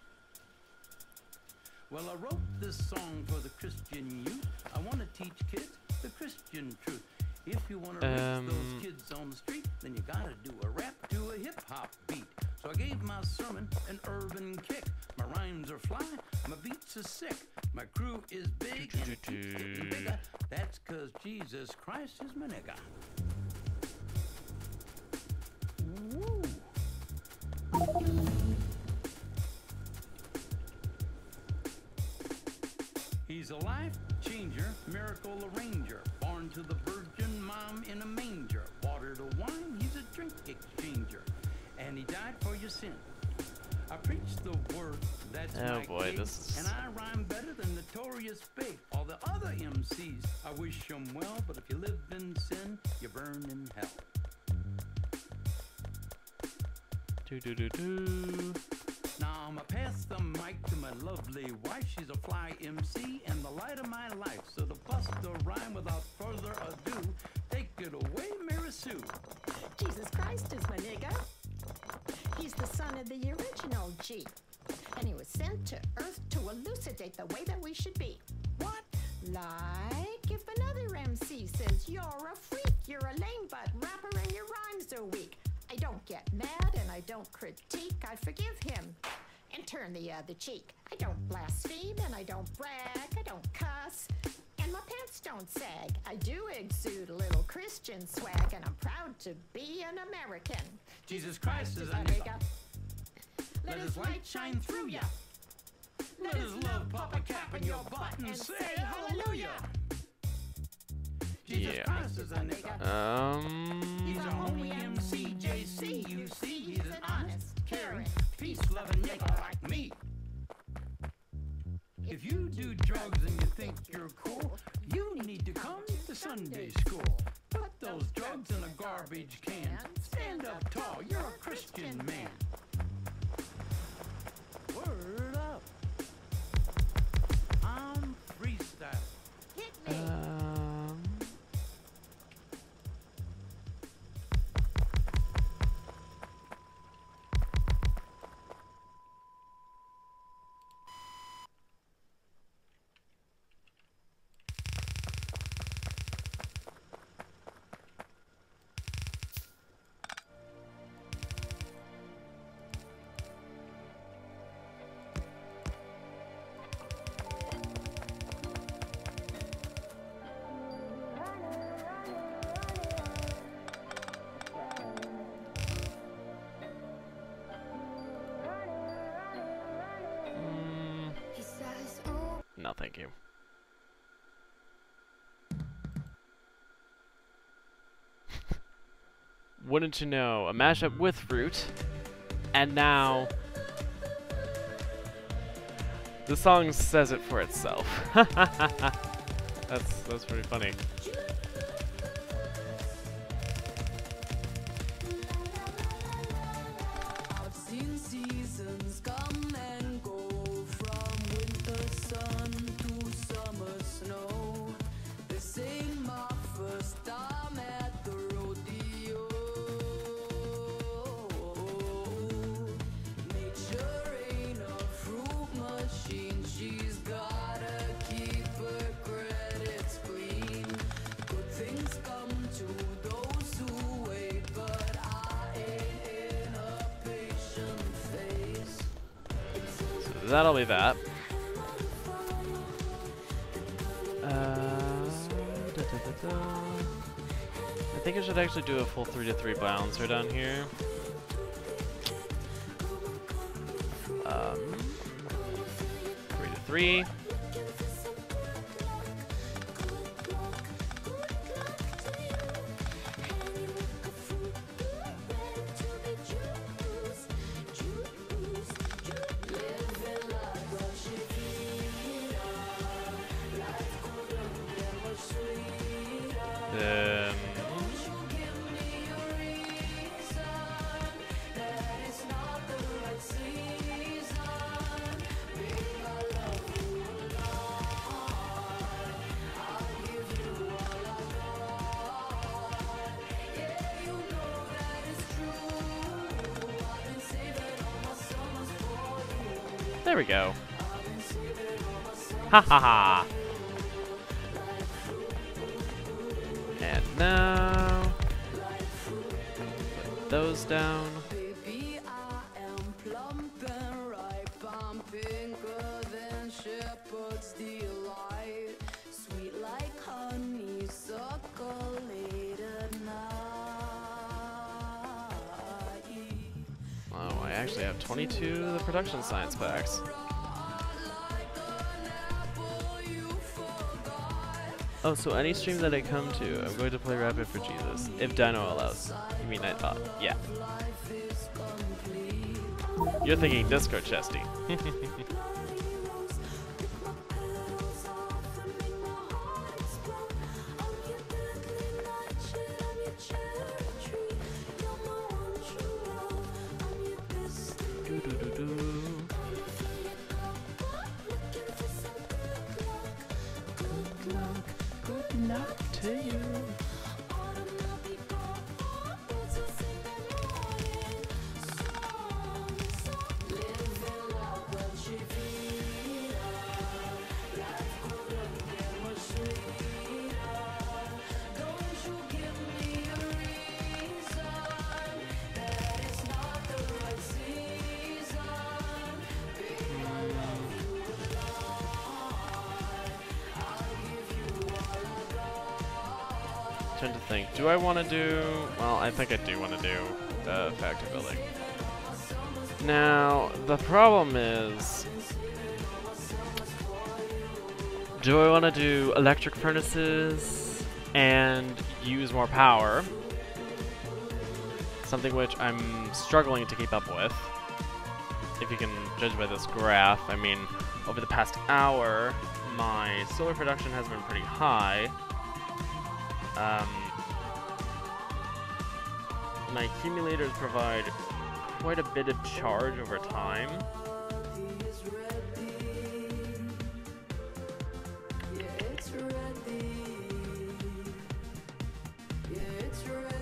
Well, I wrote this song for the Christian youth. I want to teach kids the Christian truth. If you want to reach those kids on the street, then you gotta do a rap to a hip-hop beat. So I gave my sermon an urban kick. My rhymes are fly, my beats are sick. My crew is big and it keeps getting bigger. That's 'cause Jesus Christ is my nigga. Woo. He's a life changer, miracle arranger, born to the virgin mom in a manger. Water to wine, he's a drink exchanger, and he died for your sin. I preach the word, that's my gig, and I rhyme better than Notorious Big. All the other MCs, I wish them well, but if you live in sin, you burn in hell. Do. Now I'ma pass the mic to my lovely wife. She's a fly MC and the light of my life. So to bust the rhyme without further ado, take it away, Mary Sue. Jesus Christ is my nigga. He's the son of the original G. And he was sent to Earth to elucidate the way that we should be. What? Like if another MC says you're a freak, you're a lame butt rapper and your rhymes are weak. I don't get mad and I don't critique, I forgive him and turn the other cheek. I don't blaspheme and I don't brag, I don't cuss, and my pants don't sag. I do exude a little Christian swag and I'm proud to be an American. Jesus Christ is a nigga. Let his light shine through ya. Let his love pop a cap in your butt and say hallelujah. Jesus Christ is a nigga. He's a homie MC, JC, you see. He's an honest, caring, peace-loving nigga like me. If you do drugs and you think you're cool, you need to come to Sunday school. Put those drugs in a garbage can. Stand up tall, you're a Christian man. Word up. I'm freestyle. Hit me. No, thank you. Wouldn't you know, a mashup with fruit, and now the song says it for itself. That's pretty funny. I've seen seasons come and go, from winter sun to summer snow. This ain't my first time at the rodeo. Nature ain't a fruit machine, she's gotta keep her credits clean. Good things come to those who wait, but I ain't in a patient phase. So that'll be that. I think I should actually do a full 3-to-3 balancer down here. 3-to-3. Then there we go. Ha ha ha. And now put those down. Baby, I am plump and ripe. I'm pinker than shepherd's delight. Sweet like honeysuckle late at night. Oh, I actually have 22 of the production science packs. Oh, so any stream that I come to, I'm going to play Rapid for Jesus, if Dino allows. You mean I thought? Yeah. You're thinking Discord Chesty. to you. Trying to think. Do I want to do? Well, I think I do want to do the factory building. Now the problem is, do I want to do electric furnaces and use more power? Something which I'm struggling to keep up with. If you can judge by this graph, I mean, over the past hour, my solar production has been pretty high. My accumulators provide quite a bit of charge over time.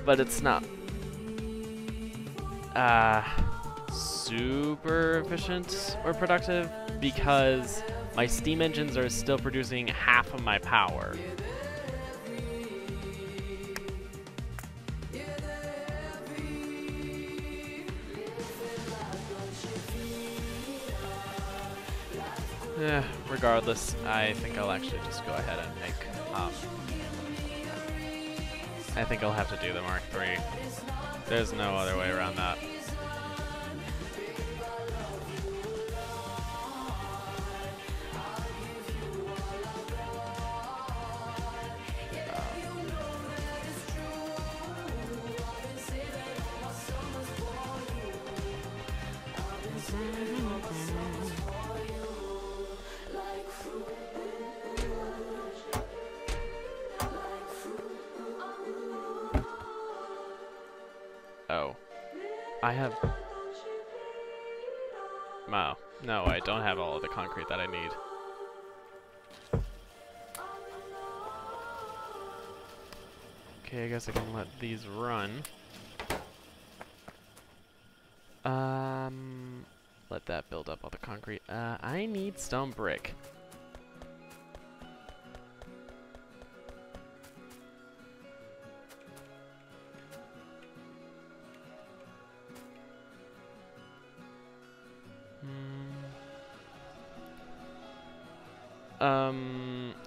But it's not super efficient or productive because my steam engines are still producing half of my power. Regardless, I think I'll actually just go ahead and make, I think I'll have to do the Mark III. There's no other way around that. Oh. I have... Wow. No, I don't have all of the concrete that I need. Okay, I guess I can let these run. Let that build up all the concrete. I need stone brick.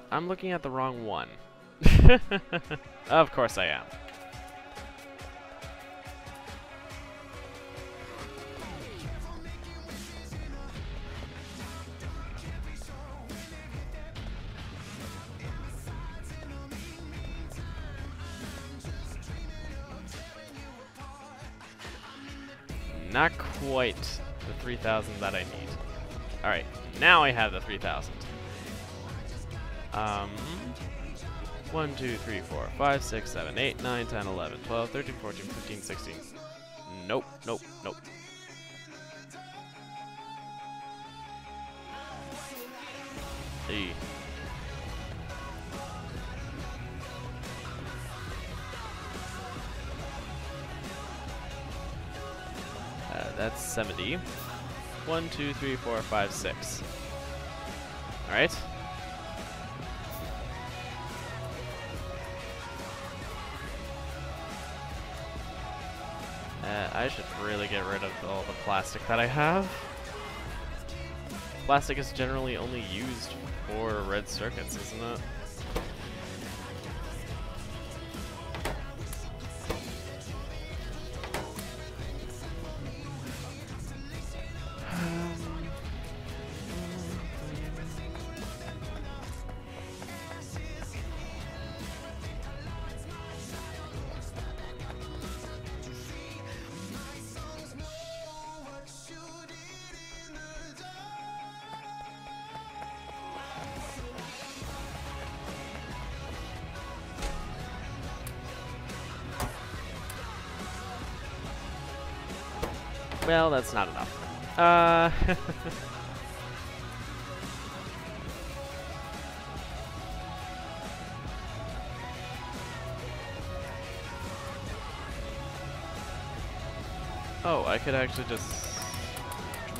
I'm looking at the wrong one. Of course I am. Not quite the 3,000 that I need. Alright, now I have the 3,000. 1, 2, 3, 4, 5, 6, 7, 8, 9, 10, 11, 12, 13, 14, 15, 16. Nope, nope, nope. Hey. That's 70. 1, 2, 3, 4, 5, 6. Alright. I should really get rid of all the plastic that I have. Plastic is generally only used for red circuits, isn't it? Well, that's not enough. Oh, I could actually just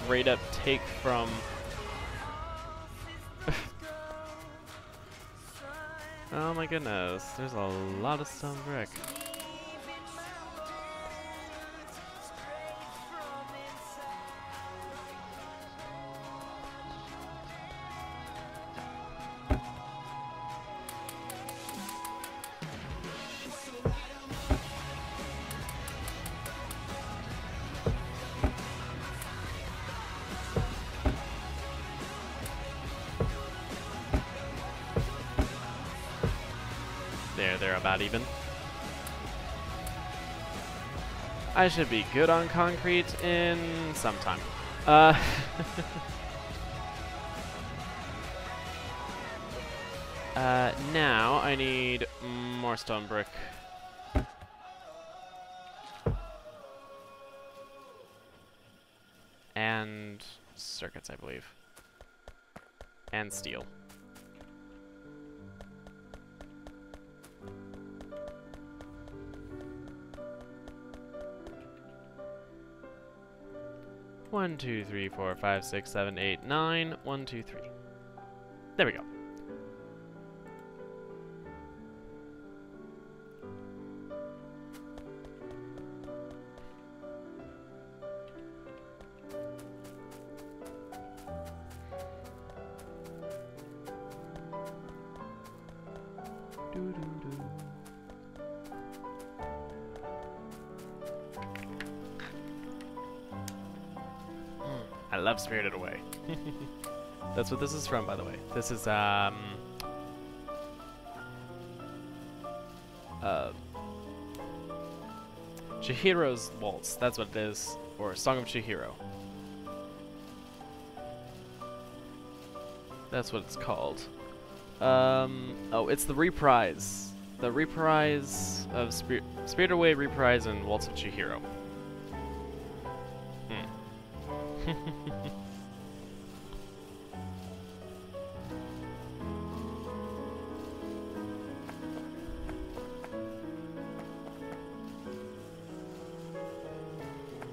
straight up take from... Oh my goodness, there's a lot of stone brick. They're about even. I should be good on concrete in some time. Now I need more stone brick. And circuits, I believe. And steel. One, two, three, four, five, six, seven, eight, nine. 1, 2, 3. There we go. I love Spirited Away. That's what this is from, by the way. This is, Chihiro's Waltz. That's what it is. Or Song of Chihiro. That's what it's called. Oh, it's the reprise. The reprise of Spirited Away, reprise, and Waltz of Chihiro.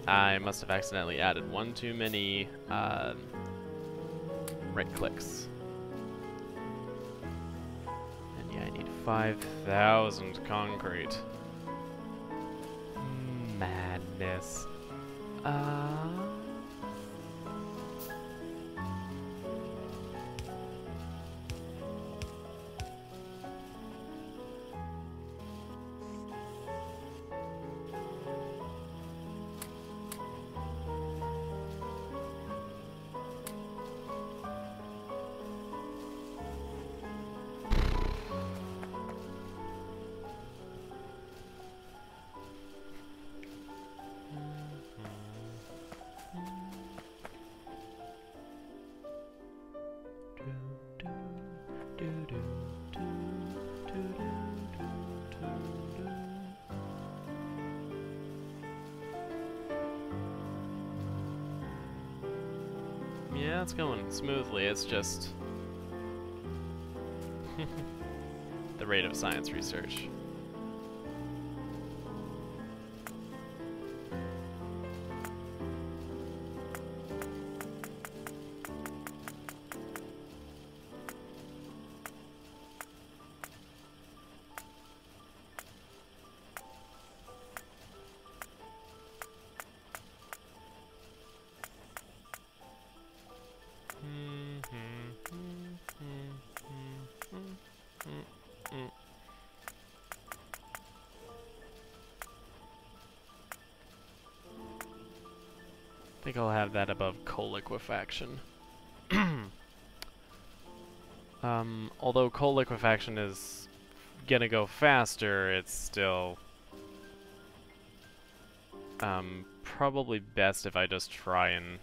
I must have accidentally added one too many right clicks. And yeah, I need 5,000 concrete. Madness. Yeah, it's going smoothly, it's just the rate of science research. I think I'll have that above coal liquefaction. Although coal liquefaction is gonna go faster, it's still probably best if I just try and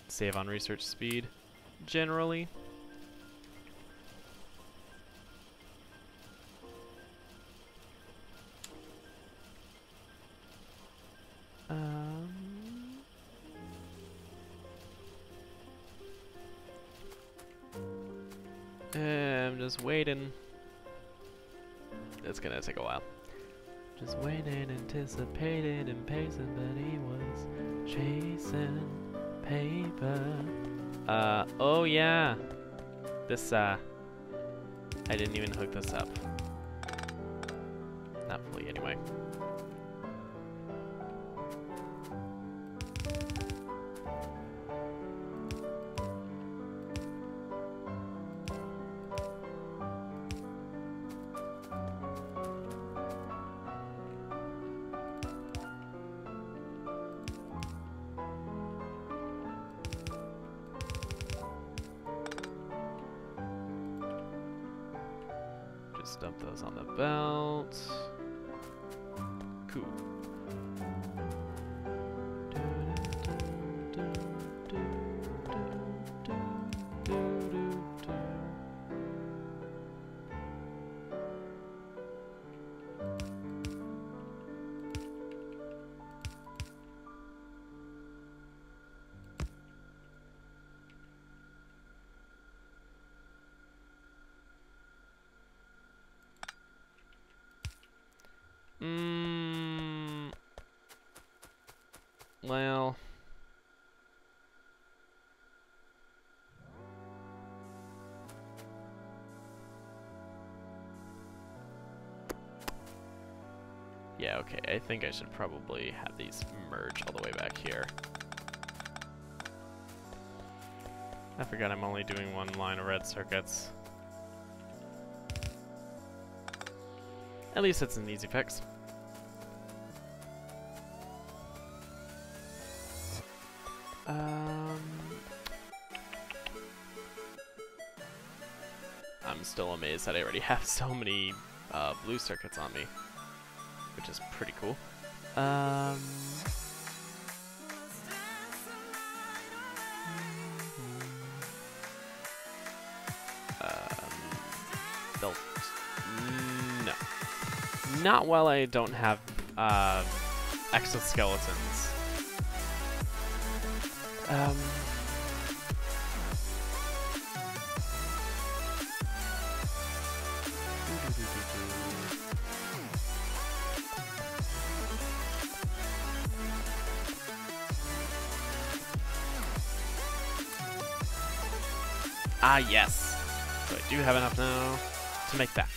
save on research speed, generally. I'm just waiting. It's gonna take a while. Just waiting, anticipating, and pacing, but he was chasing paper. Oh yeah. This, I didn't even hook this up. Not fully, anyway. Just dump those on the belt. Cool. Well, yeah, okay, I think I should probably have these merge all the way back here. I forgot I'm only doing one line of red circuits. At least it's an easy fix. I'm still amazed that I already have so many blue circuits on me, which is pretty cool. No. Not while I don't have exoskeletons. Ah, yes. So I do have enough now to make that.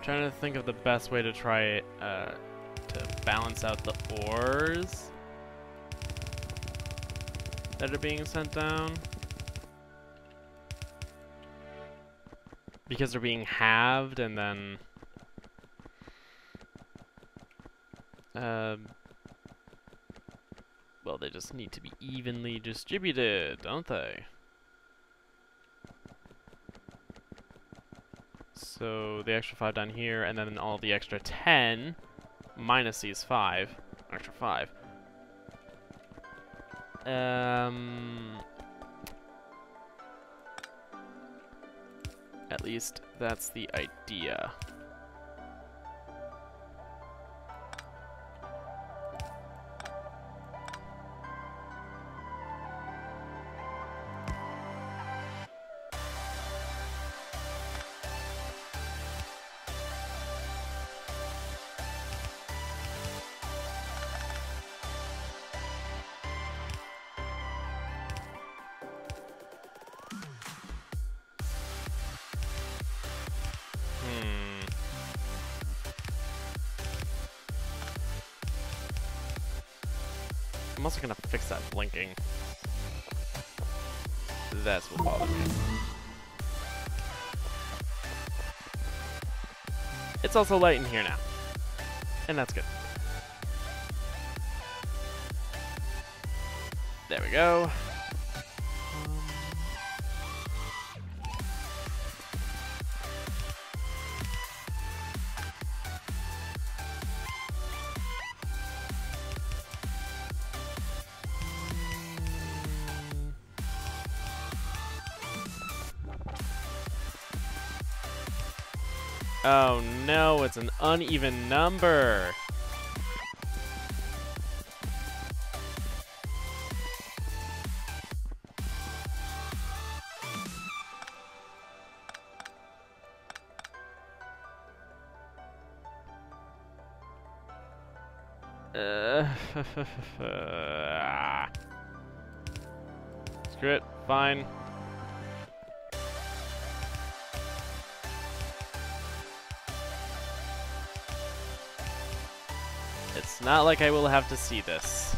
Trying to think of the best way to try to balance out the ores that are being sent down. Because they're being halved and then well, they just need to be evenly distributed, don't they? So the extra 5 down here, and then all the extra 10 minus these 5, extra 5. At least that's the idea. I'm also gonna fix that blinking. That's what bothers me. It's also light in here now. And that's good. There we go. Oh no, it's an uneven number. Screw it, fine. It's not like I will have to see this.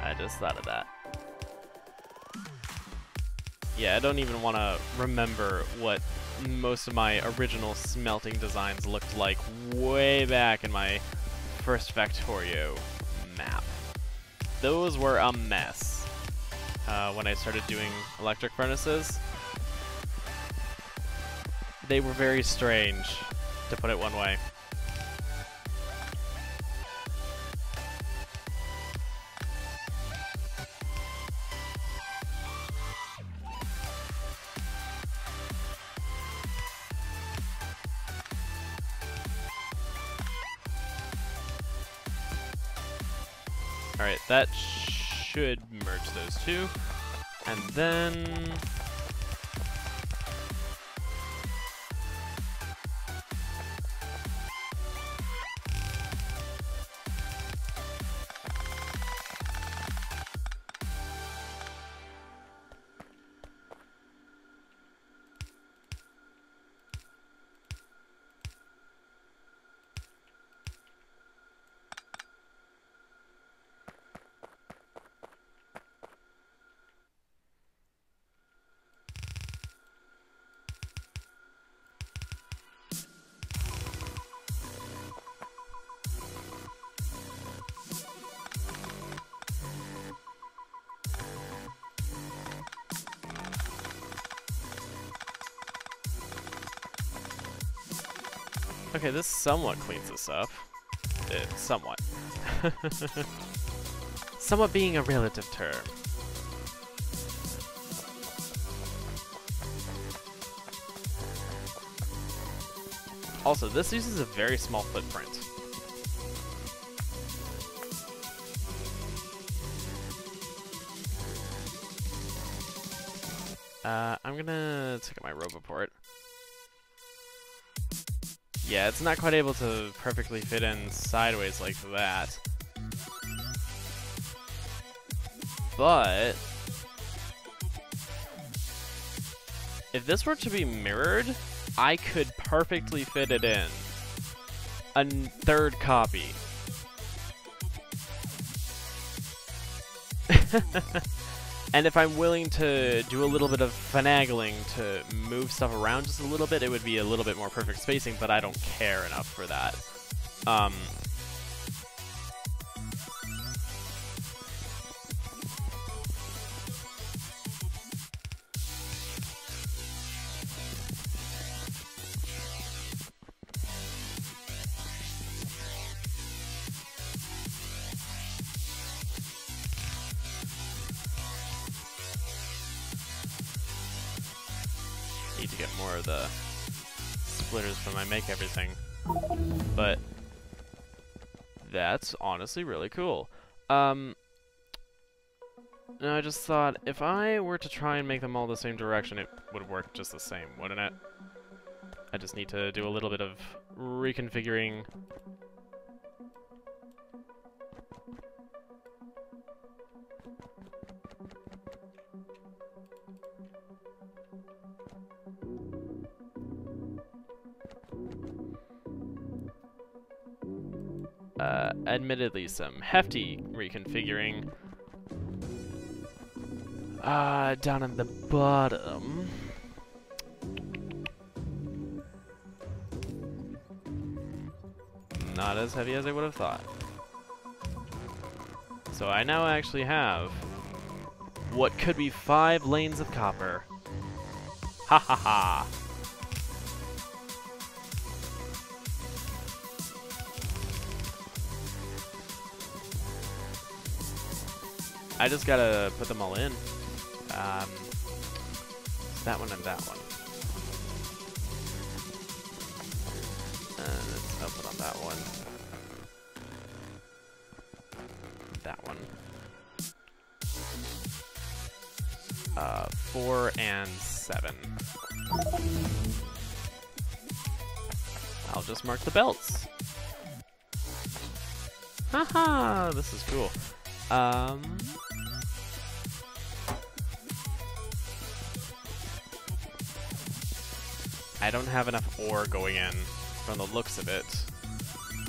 I just thought of that. Yeah, I don't even want to remember what most of my original smelting designs looked like way back in my first Factorio map. Those were a mess when I started doing electric furnaces. They were very strange, to put it one way. Alright, that should merge those two. And then... Okay, this somewhat cleans this up. Somewhat. Somewhat being a relative term. Also, this uses a very small footprint. I'm gonna take out my Roboport. Yeah, it's not quite able to perfectly fit in sideways like that. But if this were to be mirrored, I could perfectly fit it in. A third copy. And if I'm willing to do a little bit of finagling to move stuff around just a little bit, it would be a little bit more perfect spacing, but I don't care enough for that. Need to get more of the splitters from my make everything, but that's honestly really cool. Now I just thought if I were to try and make them all the same direction, it would work just the same, wouldn't it? I just need to do a little bit of reconfiguring. Admittedly some hefty reconfiguring. Down at the bottom. Not as heavy as I would have thought. So I now actually have what could be 5 lanes of copper. Ha ha ha! I just gotta put them all in. That one and that one. And I'll put on that one. That one. 4 and 7. I'll just mark the belts. Haha, this is cool. I don't have enough ore going in, from the looks of it,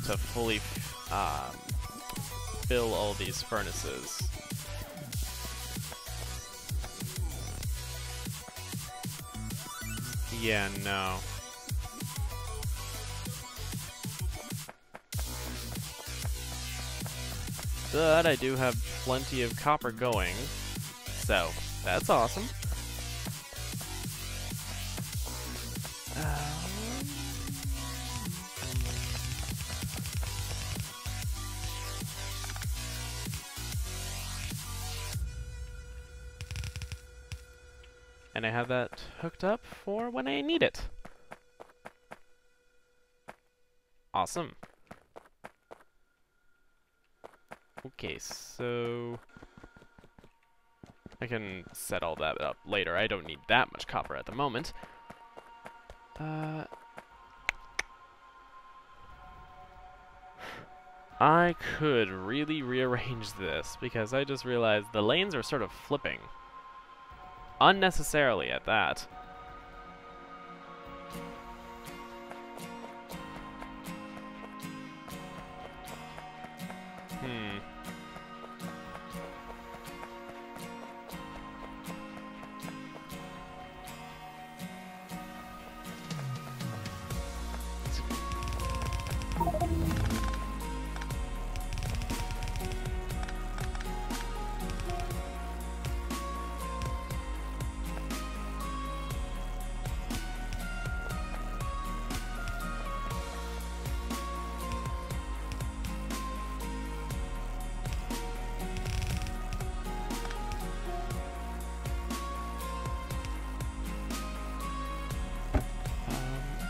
to fully fill all these furnaces. Yeah, no. But I do have plenty of copper going, so that's awesome. And I have that hooked up for when I need it. Awesome. Okay, so I can set all that up later. I don't need that much copper at the moment. I could really rearrange this because I just realized the lanes are sort of flipping. Unnecessarily at that.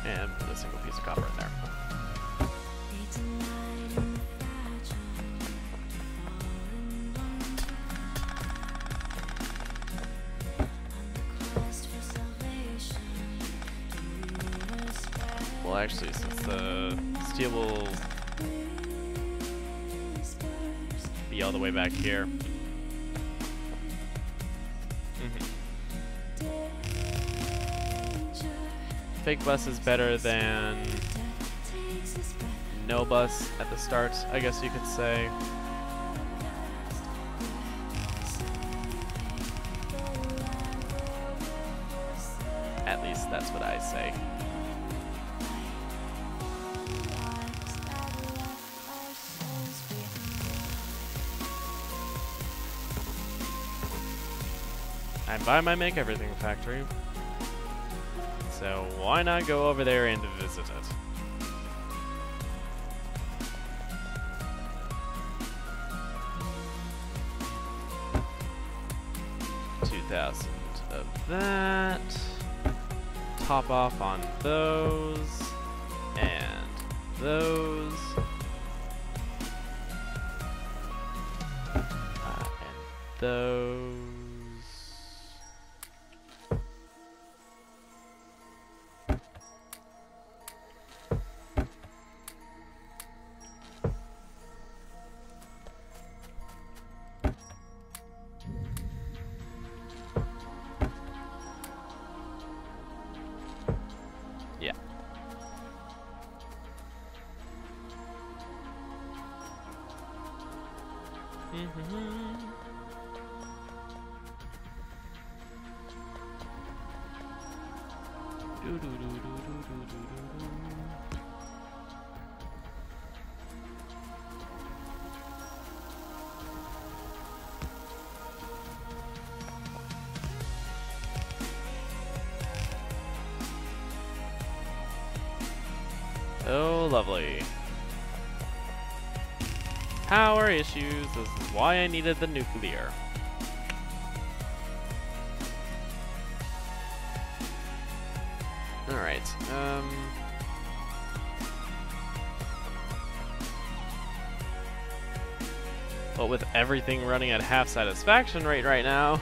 And put a single piece of copper in there. Well, actually, since the steel will be all the way back here. fake bus is better than no bus at the start, I guess you could say. At least that's what I say. I'm by my Make Everything factory, so why not go over there and visit it? $2,000 of that. Top off on those and those. And those. Oh, lovely. Power issues. This is why I needed the nuclear. Alright, well, with everything running at half satisfaction rate right now,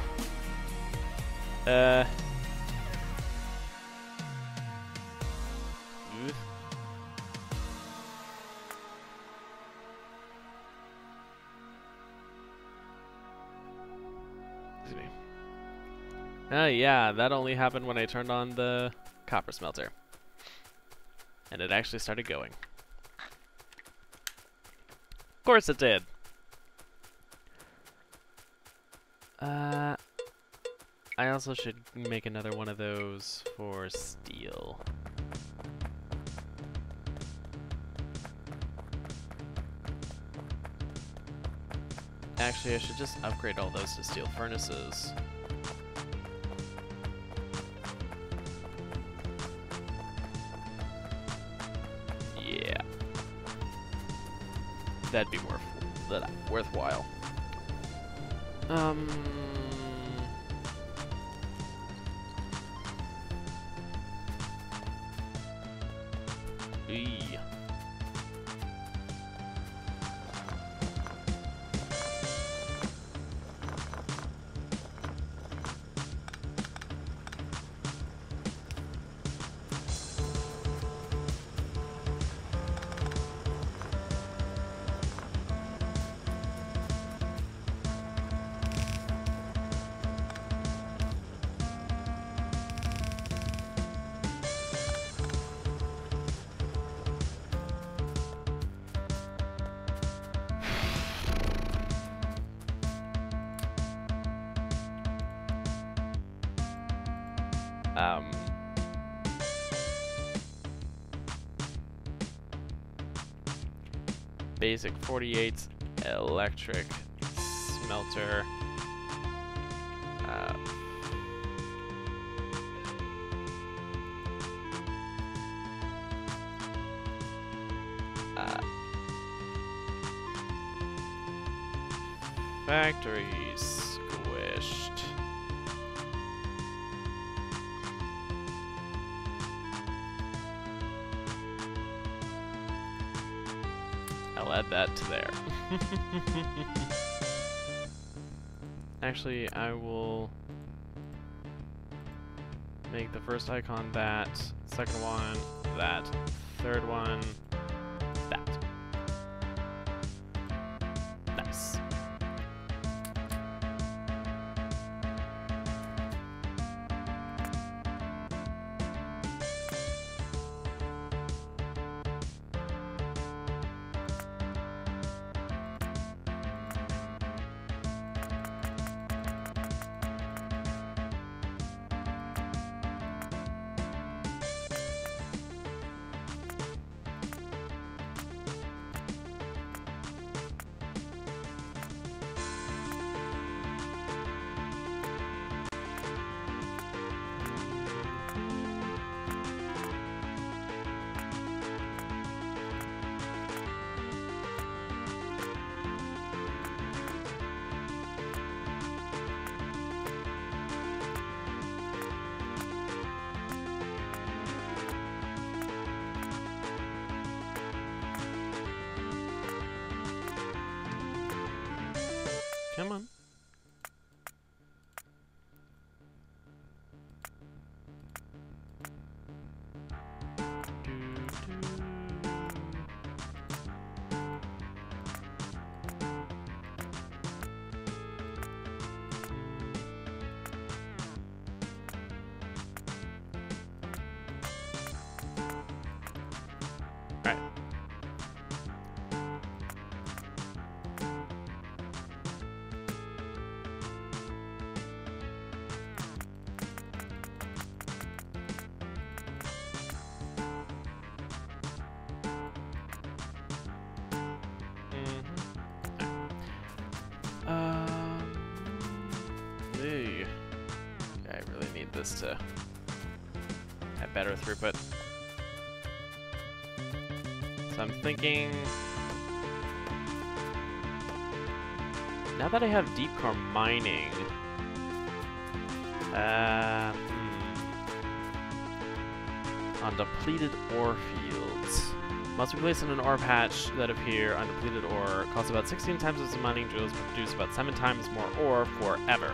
yeah, that only happened when I turned on the copper smelter. And it actually started going. Of course it did. I also should make another one of those for steel. Actually, I should just upgrade all those to steel furnaces. Yeah. That'd be worthwhile. Basic 48 electric smelter. Factory squished. I'll add that to there. Actually, I will make the first icon that, second one that, third one that. Nice. Come on. Alright. Hey. I really need this to have better throughput. So I'm thinking, now that I have deep core mining, on depleted ore fields, must be placed in an ore patch that appear on depleted ore, costs about 16 times as mining joules, but produce about 7 times more ore forever.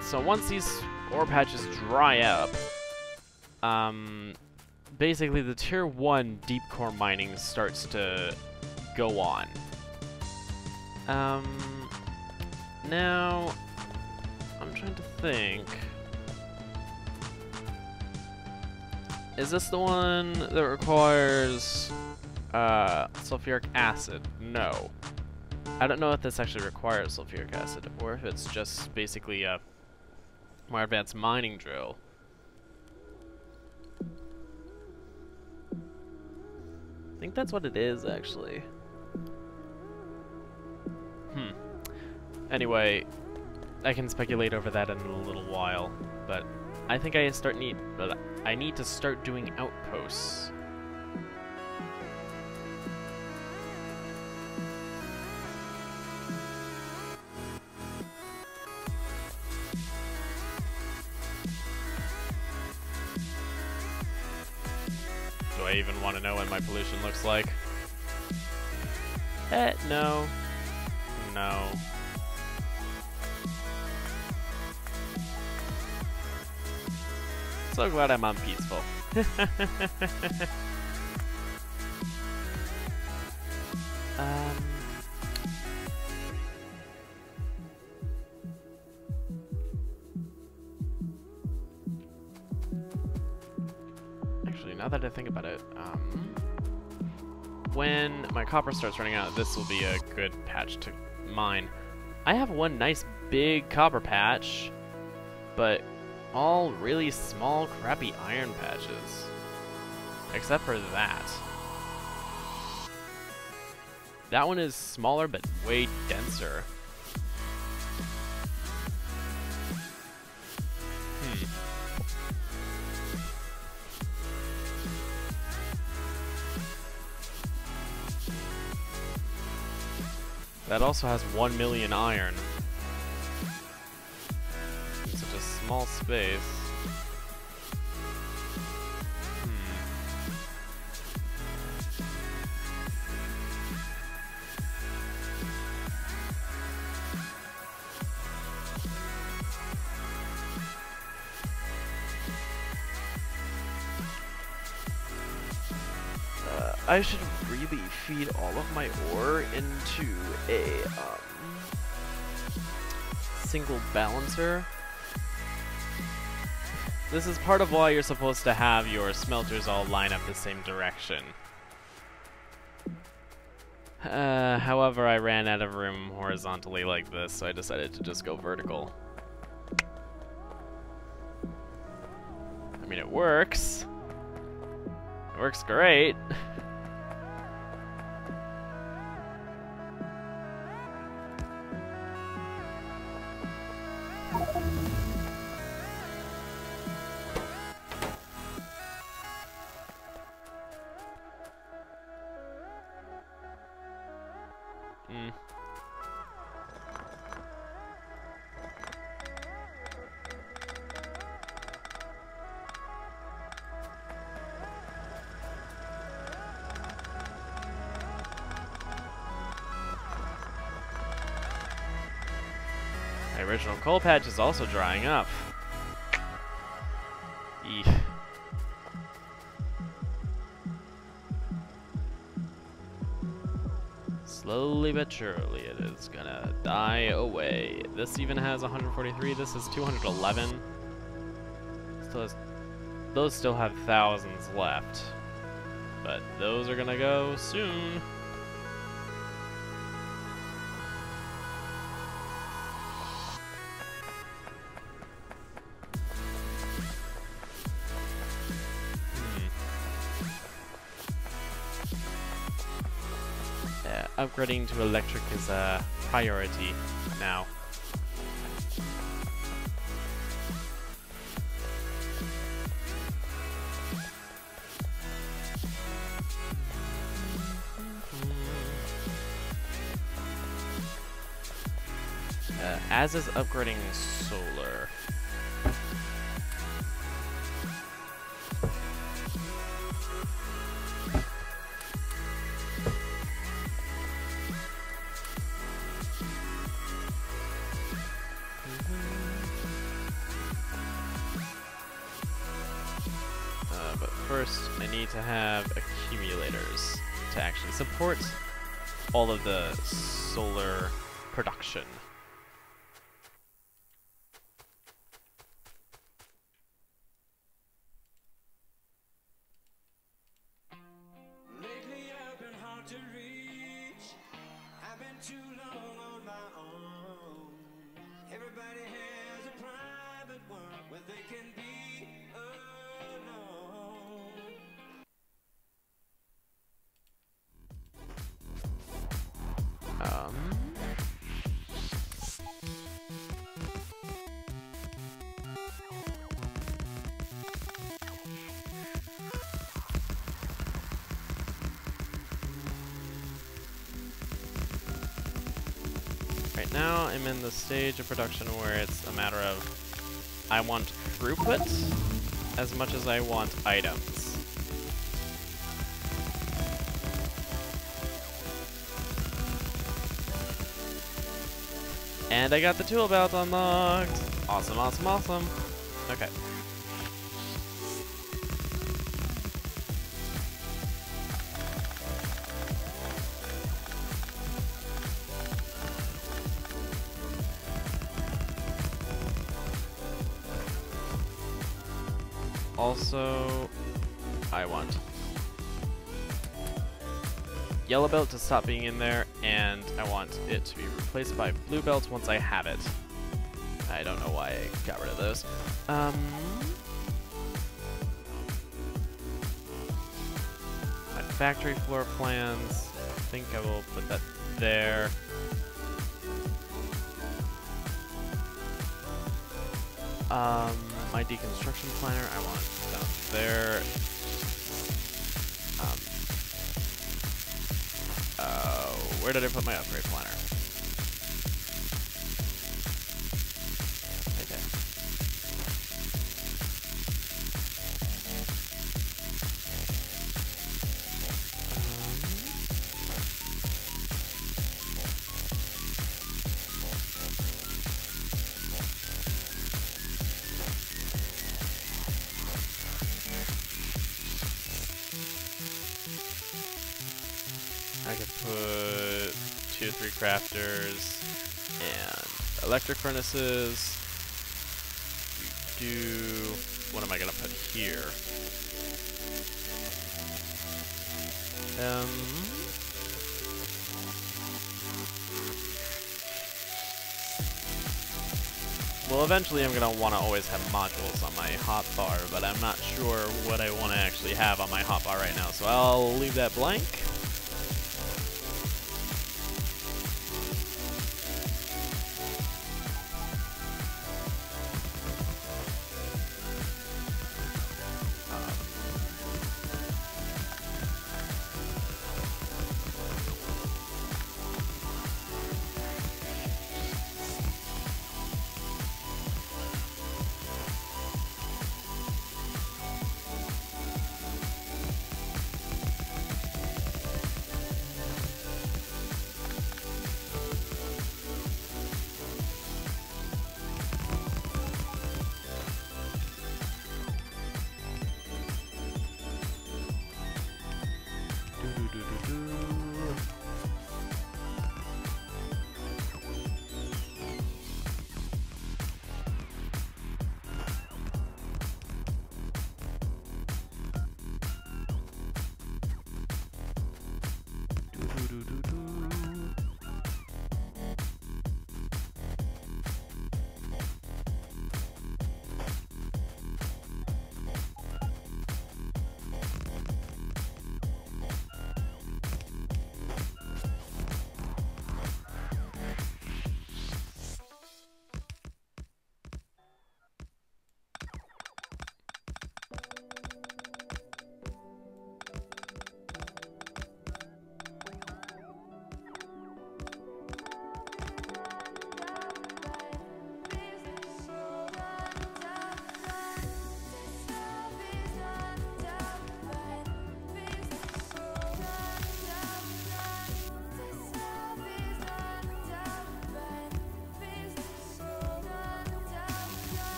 So once these ore patches dry up, basically the tier 1 deep core mining starts to go on. Now, I'm trying to think. Is this the one that requires sulfuric acid? No. I don't know if this actually requires sulfuric acid, or if it's just basically a more advanced mining drill. I think that's what it is, actually. Anyway, I can speculate over that in a little while, but I think I need to start doing outposts. Do I even want to know what my pollution looks like? No. No. So glad I'm on peaceful. Actually, now that I think about it, when my copper starts running out, this will be a good patch to mine. I have one nice big copper patch, but all really small, crappy iron patches. Except for that. That one is smaller, but way denser. That also has 1 million iron. In such a small space. I should really feed all of my ore into a single balancer. This is part of why you're supposed to have your smelters all line up the same direction. However, I ran out of room horizontally like this, so I decided to just go vertical. I mean, it works. It works great. original coal patch is also drying up. Eef. Slowly but surely it is gonna die away. This even has 143, this is 211. Still has, those still have thousands left. But those are gonna go soon. Upgrading to electric is a priority now. As is upgrading solar. But first, I need to have accumulators to actually support all of the solar production. Lately I've been hard to reach. I've been too long on my own. Everybody has a private world where they can be alone. Right now, I'm in the stage of production where it's a matter of I want throughput as much as I want items. And I got the tool belt unlocked. Awesome, awesome, awesome. Okay. Also, I want yellow belt to stop being in there, and I want it to be replaced by blue belt once I have it. I don't know why I got rid of those. My factory floor plans, I think I will put that there. My deconstruction planner, I want down there. Where did I put my upgrade planner? Right there. I could put 2 or 3 crafters and electric furnaces. What am I gonna put here? Well, eventually I'm gonna want to always have modules on my hotbar, but I'm not sure what I want to actually have on my hotbar right now, so I'll leave that blank.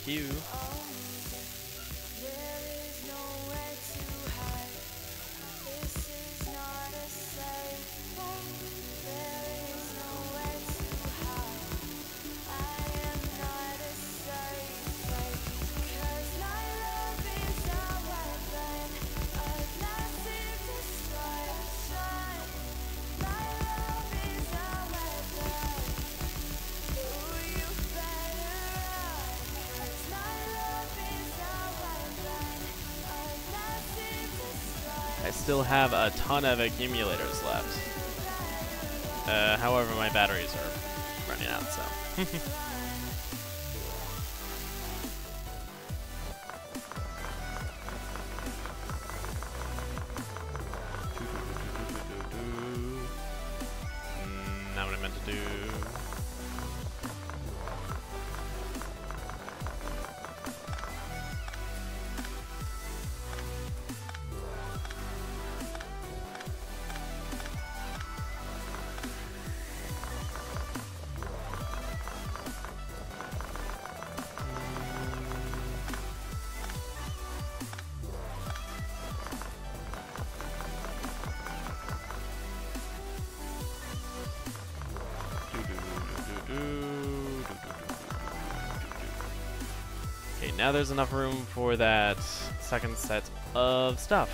Thank you. I still have a ton of accumulators left. However, my batteries are running out, so. Not what I meant to do. Okay, now there's enough room for that second set of stuff.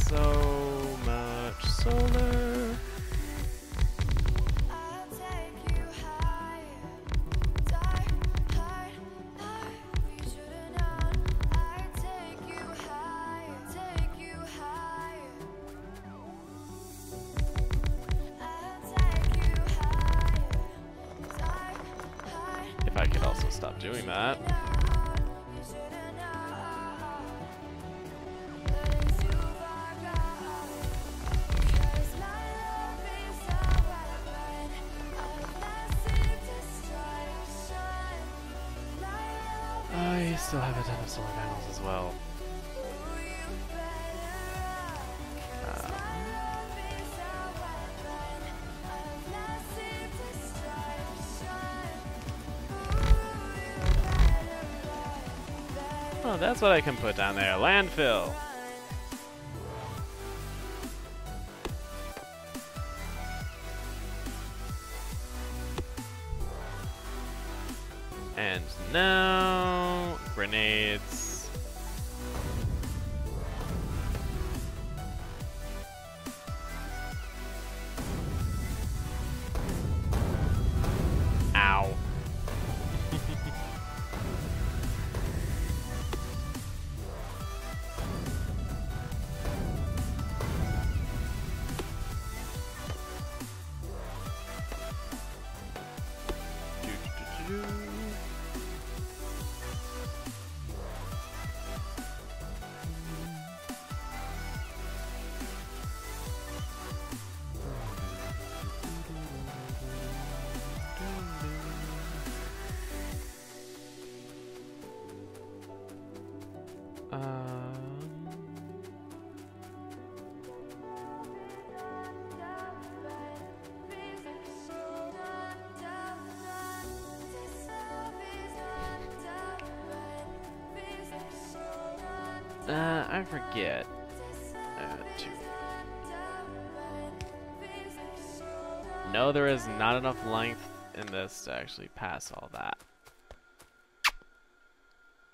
So much solar. If I could also stop doing that. I still have a ton of solar panels as well. Oh, that's what I can put down there. Landfill. And now, grenades. Ow. I forget. No, there is not enough length in this to actually pass all that.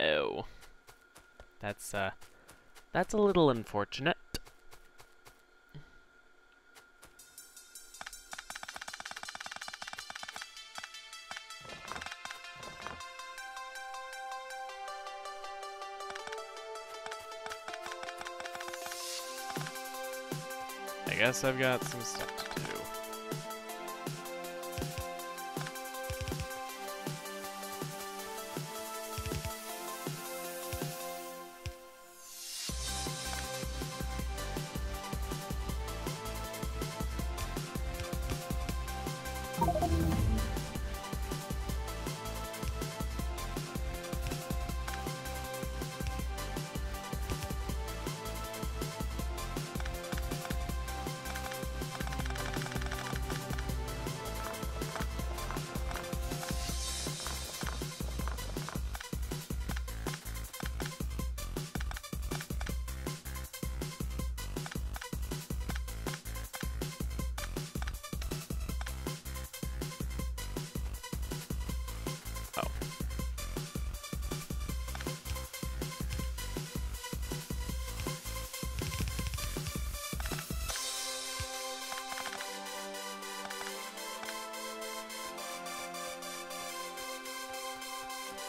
Oh. That's a little unfortunate. I guess I've got some stuff to do.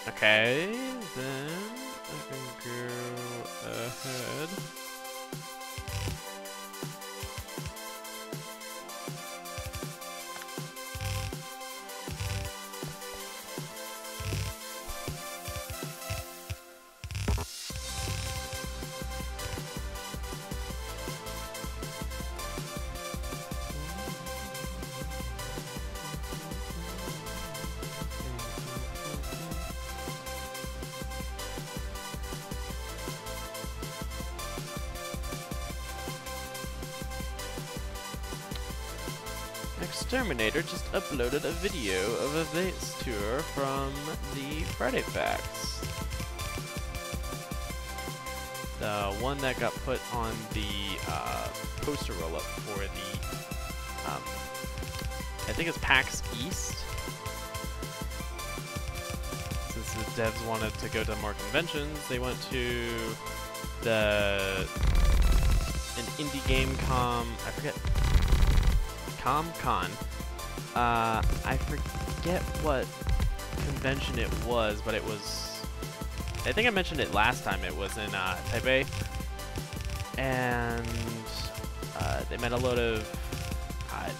Okay, then I can go ahead. Exterminator just uploaded a video of a Vegas tour from the Friday Facts. The one that got put on the poster roll-up for the, I think it's PAX East. Since the devs wanted to go to more conventions, they went to an indie game I forget. Con. I forget what convention it was, but it was, I think I mentioned it last time, it was in Taipei, and they met a load of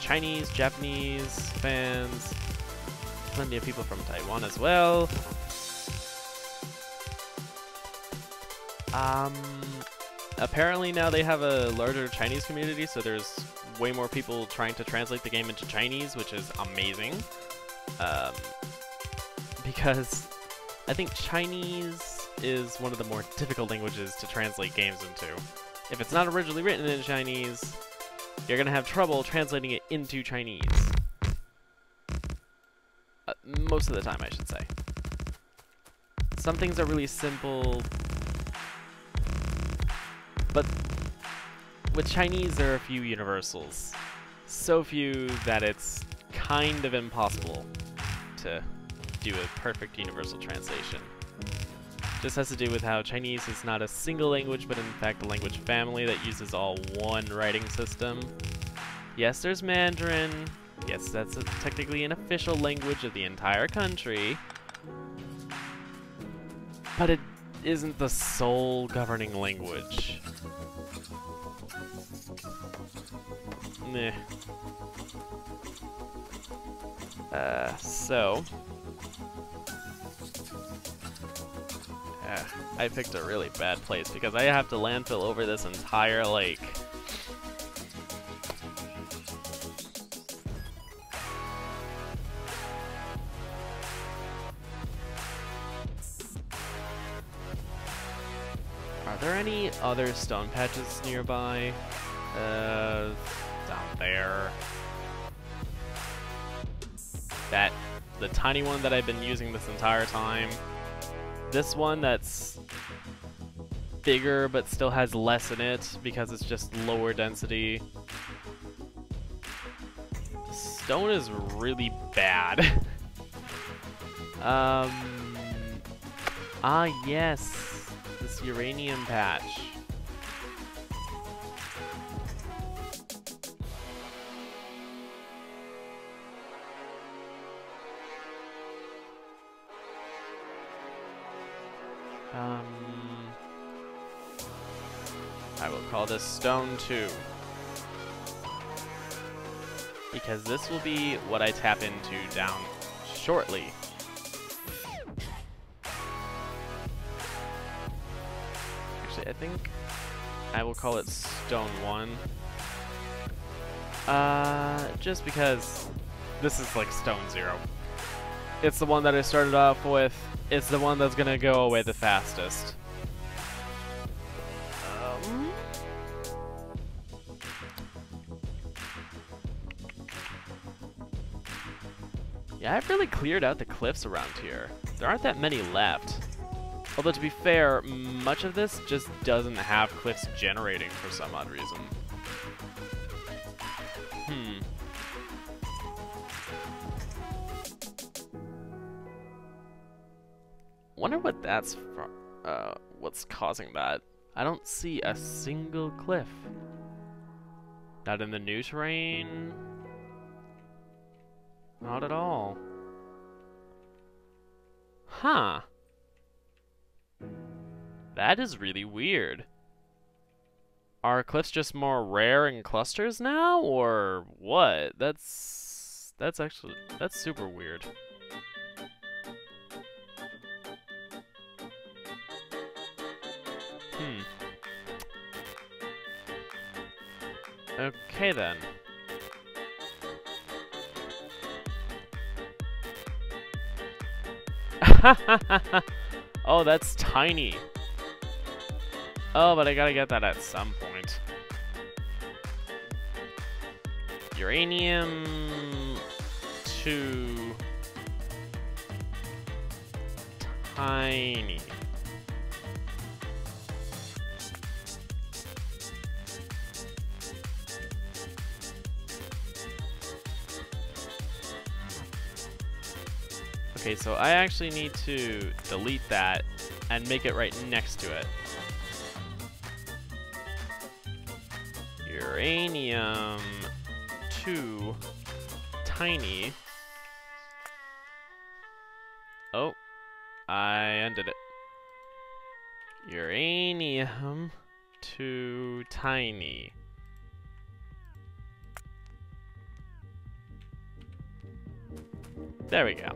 Chinese, Japanese fans, plenty of people from Taiwan as well. Apparently now they have a larger Chinese community, so there's way more people trying to translate the game into Chinese, which is amazing. Because I think Chinese is one of the more difficult languages to translate games into. If it's not originally written in Chinese, you're gonna have trouble translating it into Chinese. Most of the time, I should say. Some things are really simple, but with Chinese, there are a few universals. So few that it's kind of impossible to do a perfect universal translation. Just has to do with how Chinese is not a single language, but in fact a language family that uses all one writing system. Yes, there's Mandarin. Yes, that's technically an official language of the entire country. But it isn't the sole governing language. Meh. I picked a really bad place because I have to landfill over this entire lake. Are there any other stone patches nearby? Down there. The tiny one that I've been using this entire time. This one that's bigger but still has less in it because it's just lower density. Stone is really bad. Yes, this uranium patch. I will call this Stone 2. Because this will be what I tap into down shortly. Actually, I think I will call it Stone 1. Just because this is like Stone 0. It's the one that I started off with. It's the one that's gonna go away the fastest. Yeah, I've really cleared out the cliffs around here. There aren't that many left. Although, to be fair, much of this just doesn't have cliffs generating for some odd reason. Wonder what that's from. What's causing that? I don't see a single cliff. Not in the new terrain. Not at all. Huh. That is really weird. Are cliffs just more rare in clusters now, or what? That's super weird. Okay then. Oh, that's tiny. Oh, but I gotta get that at some point. Uranium 2. Tiny. Okay, so I actually need to delete that and make it right next to it. Uranium 2 tiny. Oh, I ended it. Uranium 2 tiny. There we go.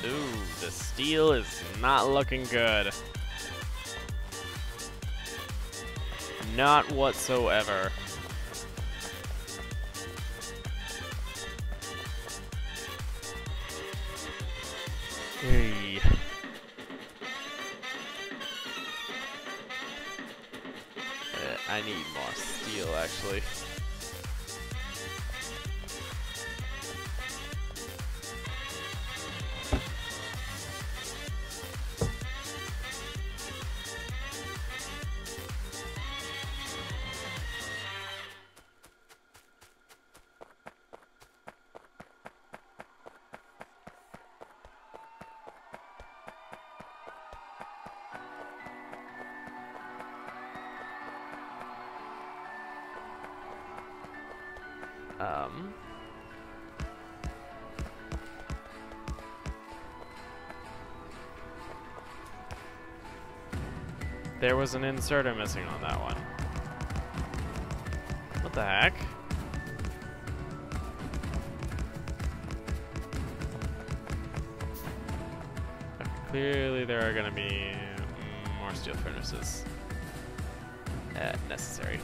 Ooh, the steel is not looking good. Not whatsoever. Hey. I need more steel, actually. There was an inserter missing on that one. What the heck? Clearly there are gonna be more steel furnaces necessary.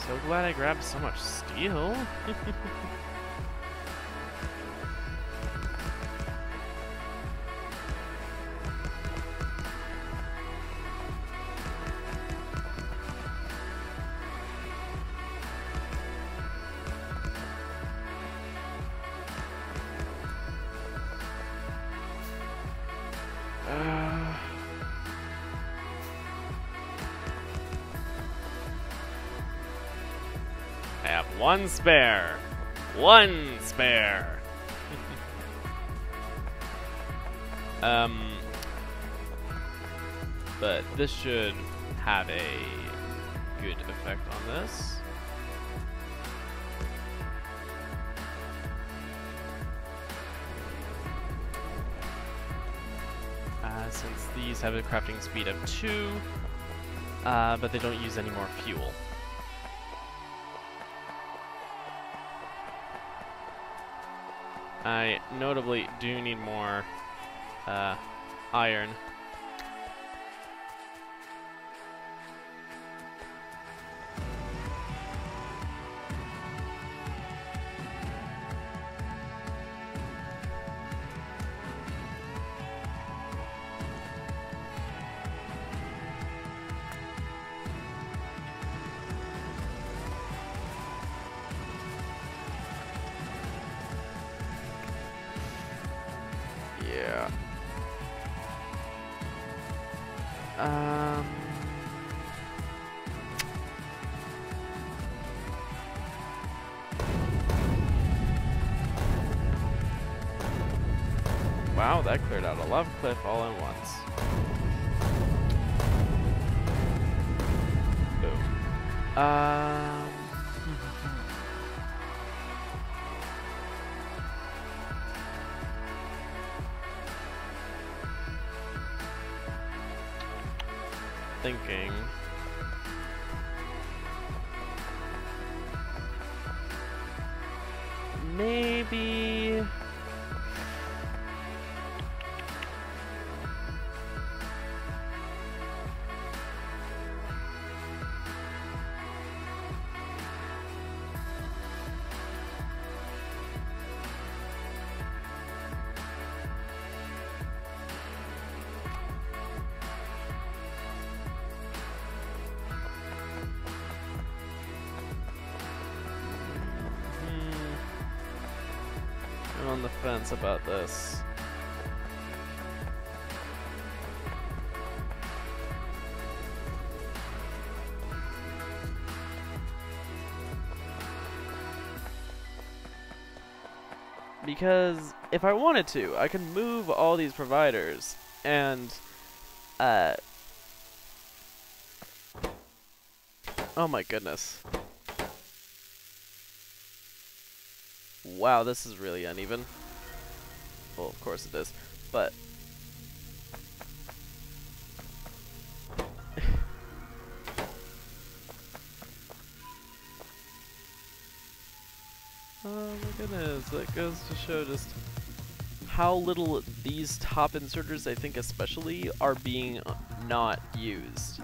So glad I grabbed so much steel. I have one spare. One spare. But this should have a good effect on this. Since these have a crafting speed of 2, but they don't use any more fuel. I notably do need more iron. Yeah. Wow, that cleared out a lava cliff all at once. Boom. Thinking. Maybe. I'm on the fence about this. Because if I wanted to, I can move all these providers and oh my goodness. Wow, this is really uneven. Well, of course it is, but oh my goodness, that goes to show just how little these top inserters, I think especially, are being not used.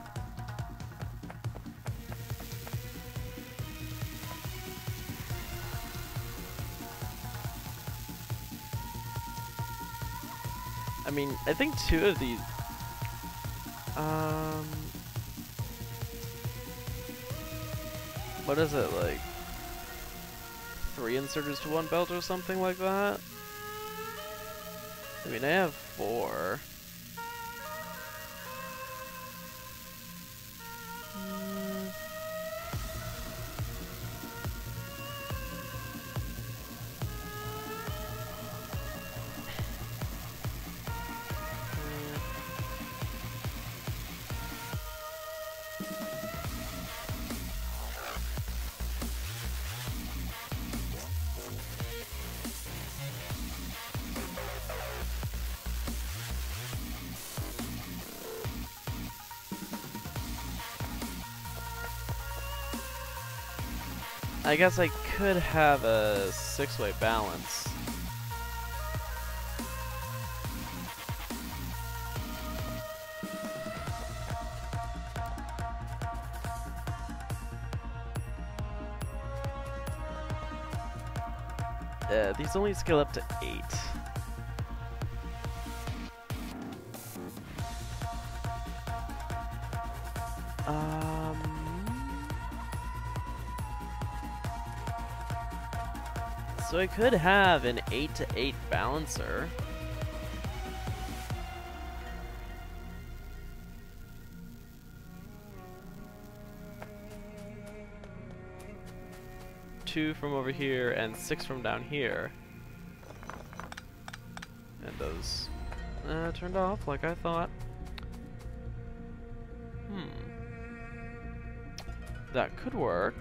I mean, I think 2 of these, what is it, like 3 inserters to 1 belt or something like that? I mean, I have 4. I guess I could have a 6-way balance. These only scale up to 8. So I could have an 8 to 8 balancer. Two from over here and 6 from down here. And those turned off like I thought. That could work.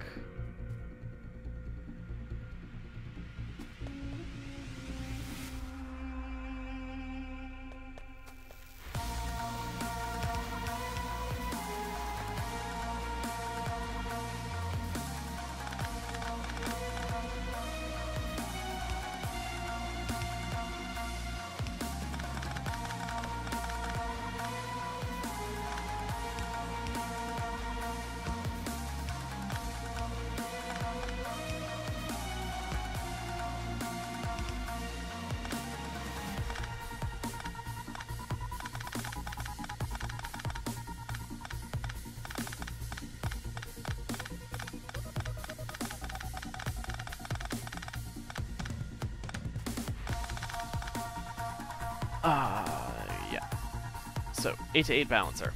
Yeah. So, 8 to 8 balancer.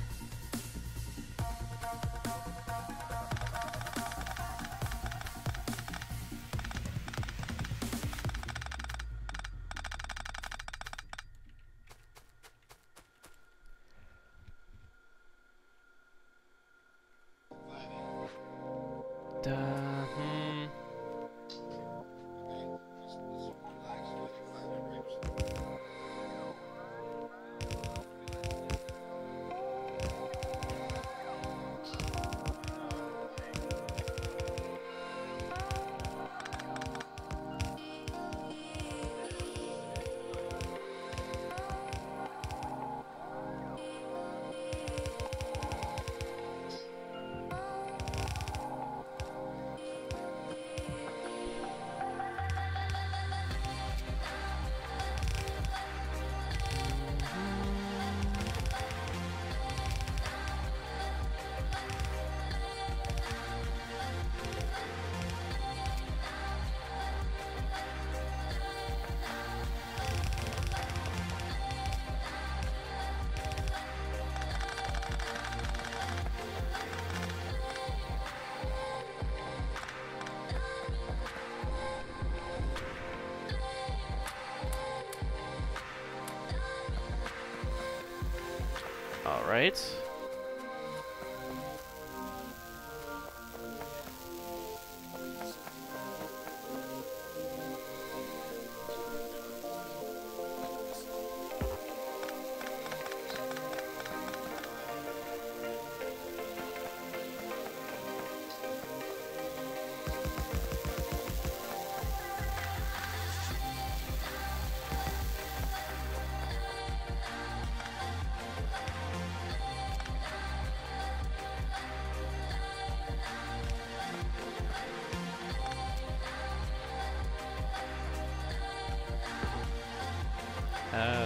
All right.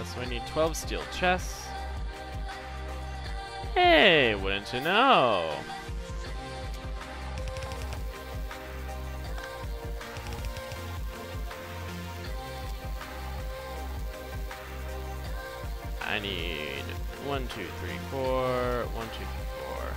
So I need 12 steel chests. Hey, wouldn't you know? I need 1, 2, 3, 4, 1, 2, 3, 4.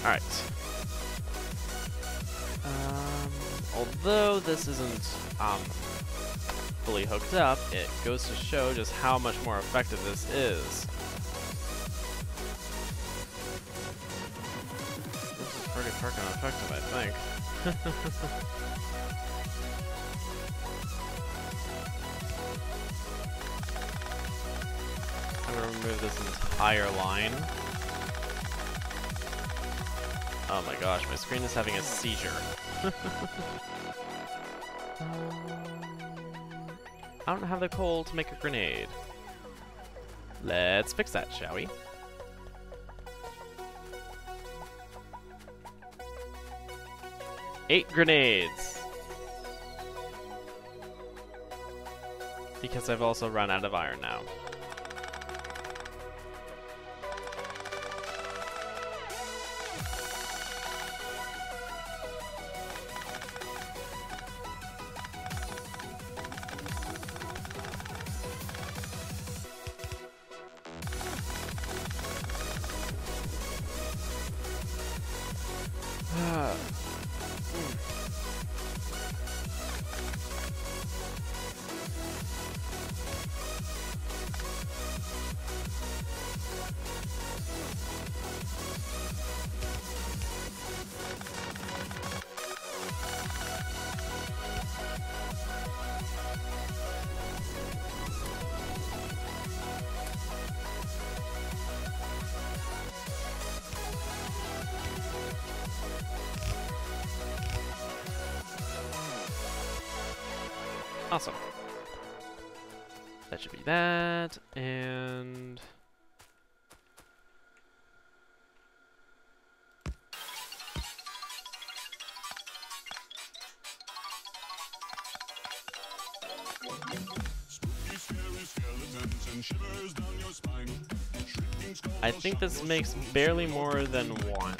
Alright. Although this isn't fully hooked up, it goes to show just how much more effective this is. This is pretty freaking effective, I think. I'm gonna remove this entire line. Oh my gosh, my screen is having a seizure. I don't have the coal to make a grenade. Let's fix that, shall we? Eight grenades! Because I've also run out of iron now. Awesome. That should be that, and... I think this makes barely more than one.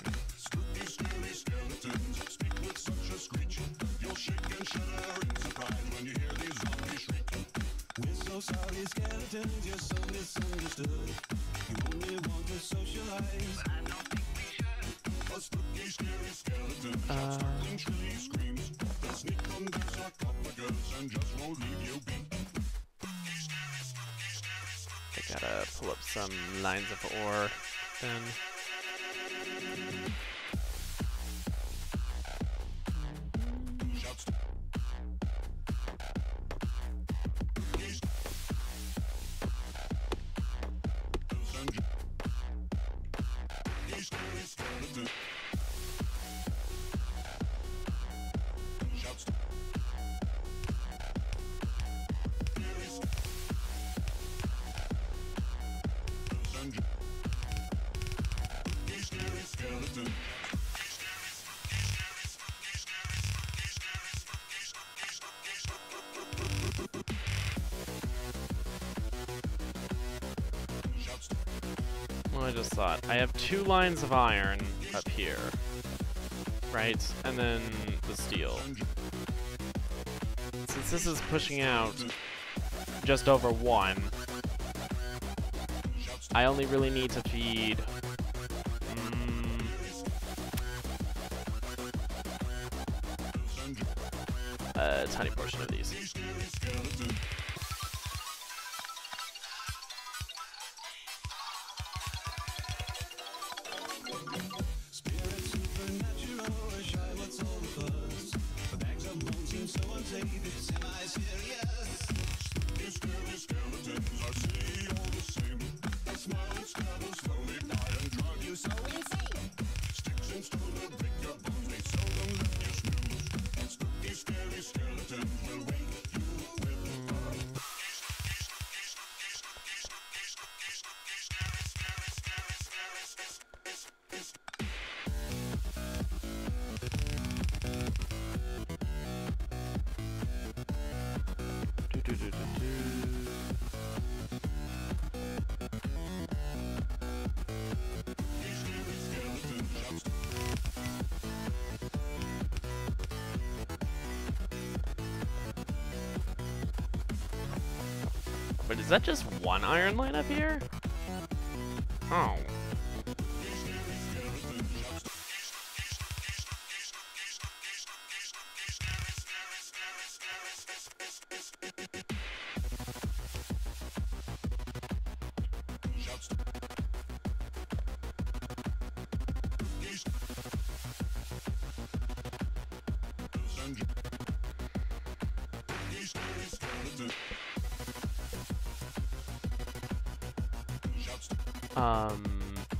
Sorry, skeletons, you're so misunderstood. You only want to socialize, but I don't think we should. A spooky, scary skeleton shouts, startling, shrilly screams. They'll sneak under sarcophagus and just won't leave you be. I gotta pull up some lines of ore then. Well, I just thought, I have 2 lines of iron up here, right? And then the steel. Since this is pushing out just over 1, I only really need to feed a tiny portion of these. But is that just 1 iron line up here? Oh.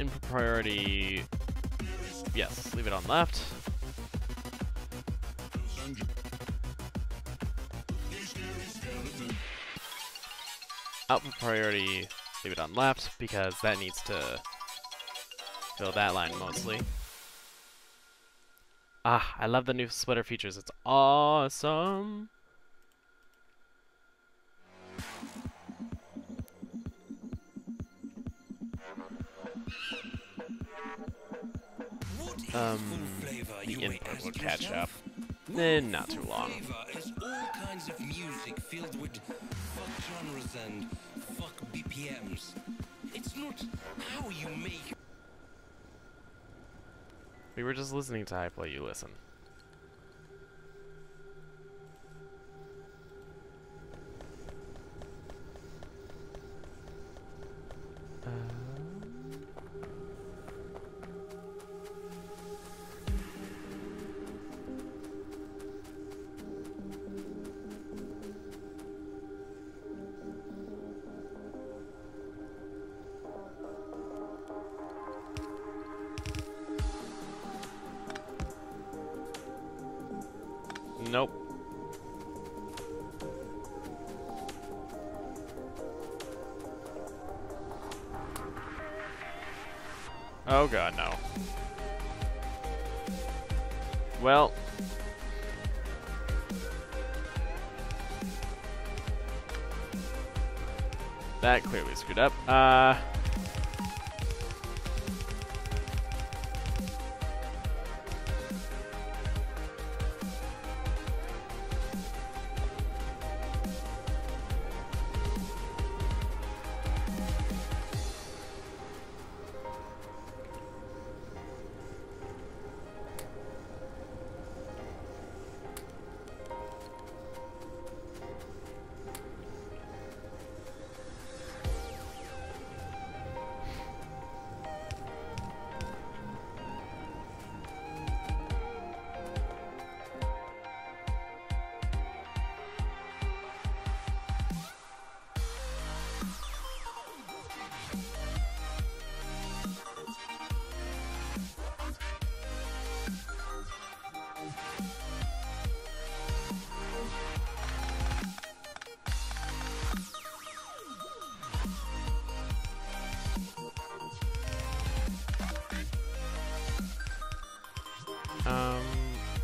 Input priority, yes, leave it on left. Output priority, leave it on left, because that needs to fill that line mostly. Ah, I love the new splitter features, it's awesome! The input will catch up in not too long. Is all kinds of music filled with fuck genres and fuck BPMs. It's not how you make. We were just listening to I Play You Listen. Nope. Oh god, no. Well. That clearly screwed up.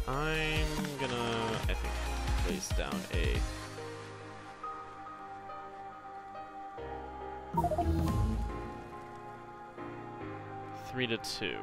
I'm gonna, I think, place down a... Three to two.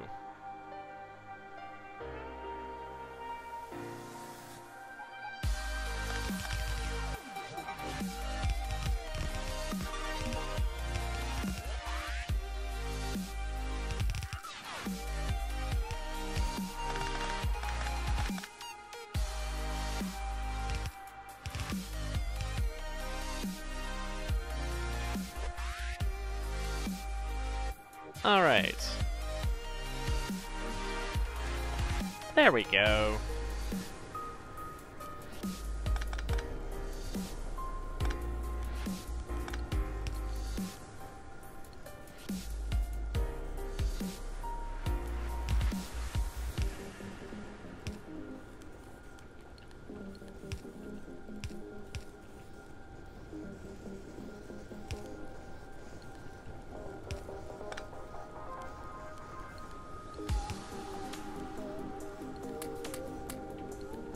All right. There we go.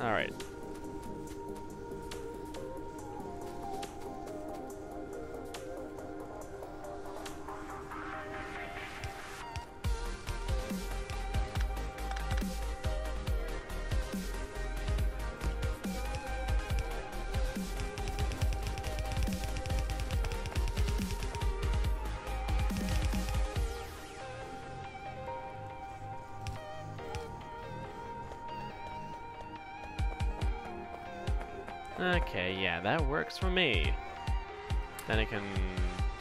All right. Okay, yeah, that works for me. Then I can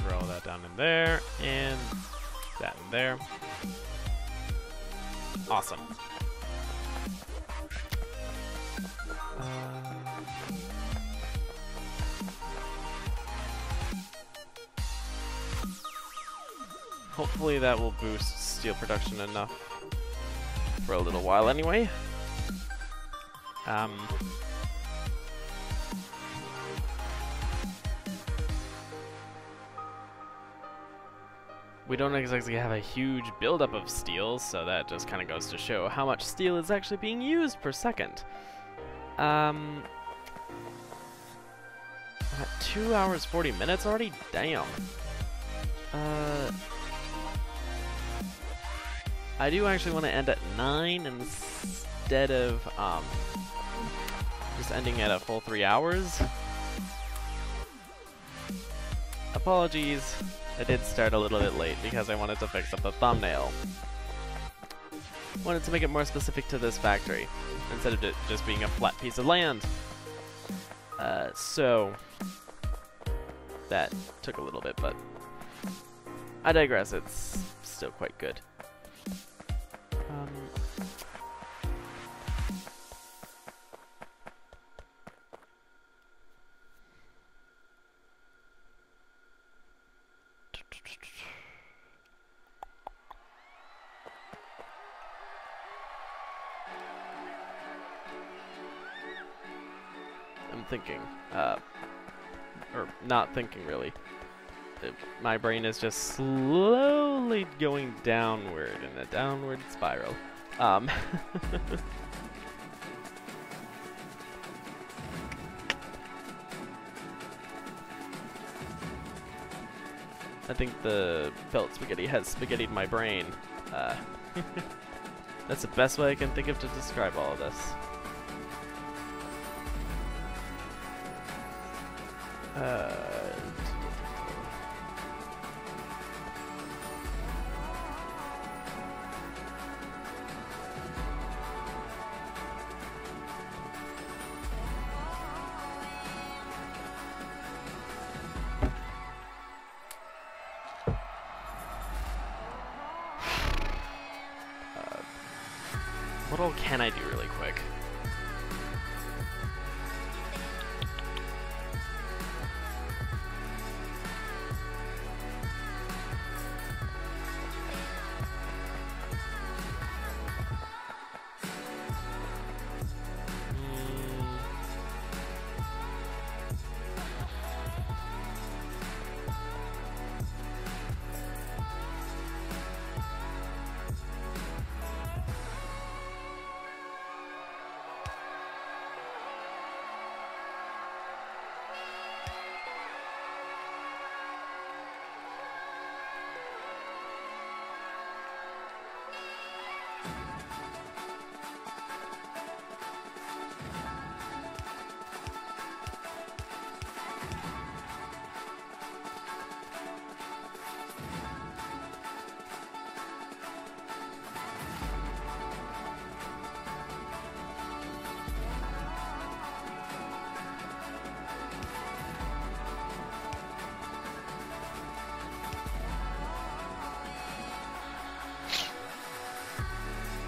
roll that down in there, and that in there. Awesome. Hopefully that will boost steel production enough for a little while anyway. We don't exactly have a huge buildup of steel, so that just kind of goes to show how much steel is actually being used per second. At 2 hours 40 minutes already? Damn. I do actually want to end at 9 instead of just ending at a full 3 hours. Apologies, I did start a little bit late because I wanted to fix up the thumbnail. Wanted to make it more specific to this factory instead of it just being a flat piece of land. So that took a little bit, but I digress, it's still quite good. I'm thinking, or not thinking really. My brain is just slowly going downward in a downward spiral. I think the felt spaghetti has spaghettied my brain. That's the best way I can think of to describe all of this. What all can I do really quick?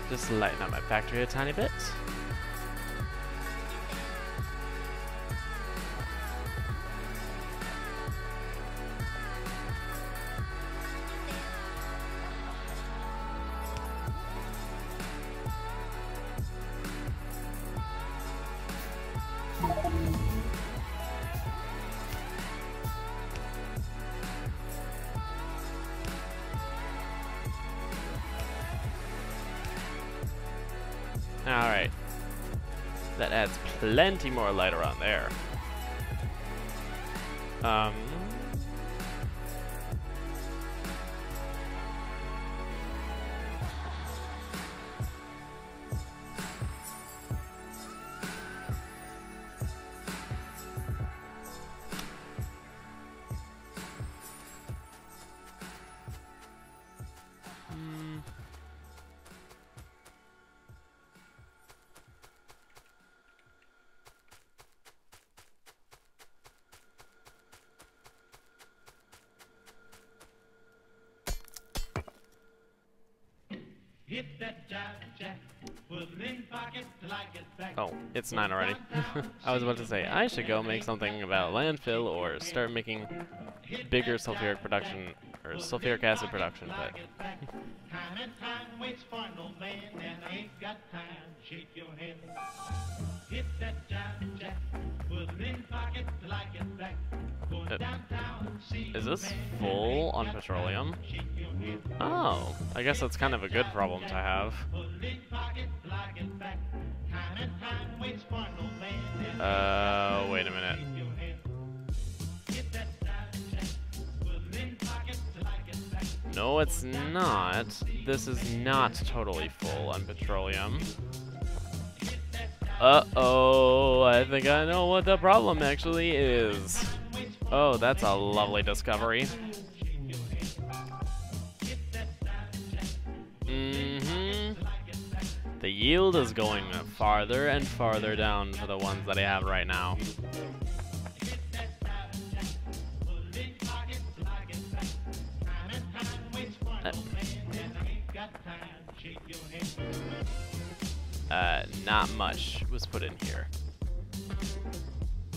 Just lighten up my factory a tiny bit. Alright. That adds plenty more light around there. Oh, it's 9 already. I was about to say, I should go make something about landfill or start making bigger sulfuric production, or sulfuric acid production, but... Is this full on petroleum? Oh, I guess that's kind of a good problem to have. Wait a minute. No, it's not. This is not totally full on petroleum. Uh-oh, I think I know what the problem actually is. Oh, that's a lovely discovery. The yield is going farther and farther down for the ones that I have right now. Not much was put in here.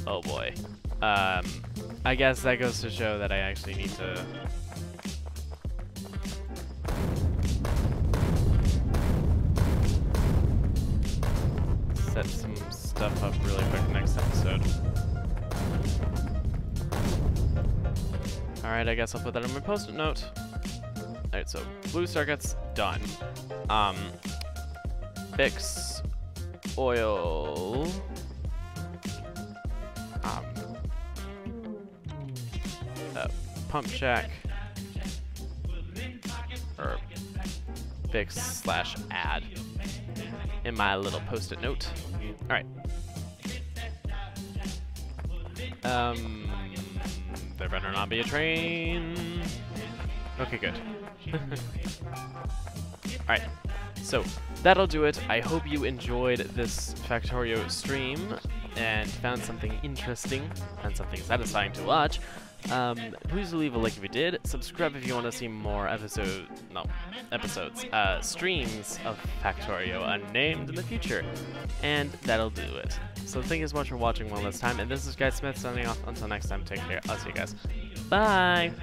Oh boy. I guess that goes to show that I actually need to... set some stuff up really quick next episode. Alright, I guess I'll put that on my post-it note. Alright, so blue circuits, done. Fix oil. Pump check. Or fix/add in my little post-it note. Alright. There better not be a train. Okay, good. Alright, so that'll do it. I hope you enjoyed this Factorio stream and found something interesting and something satisfying to watch. Please leave a like if you did. Subscribe if you want to see more streams of Factorio Unnamed in the future. And that'll do it. So thank you so much for watching one last time. And this is Guy Smith signing off. Until next time, take care. I'll see you guys. Bye!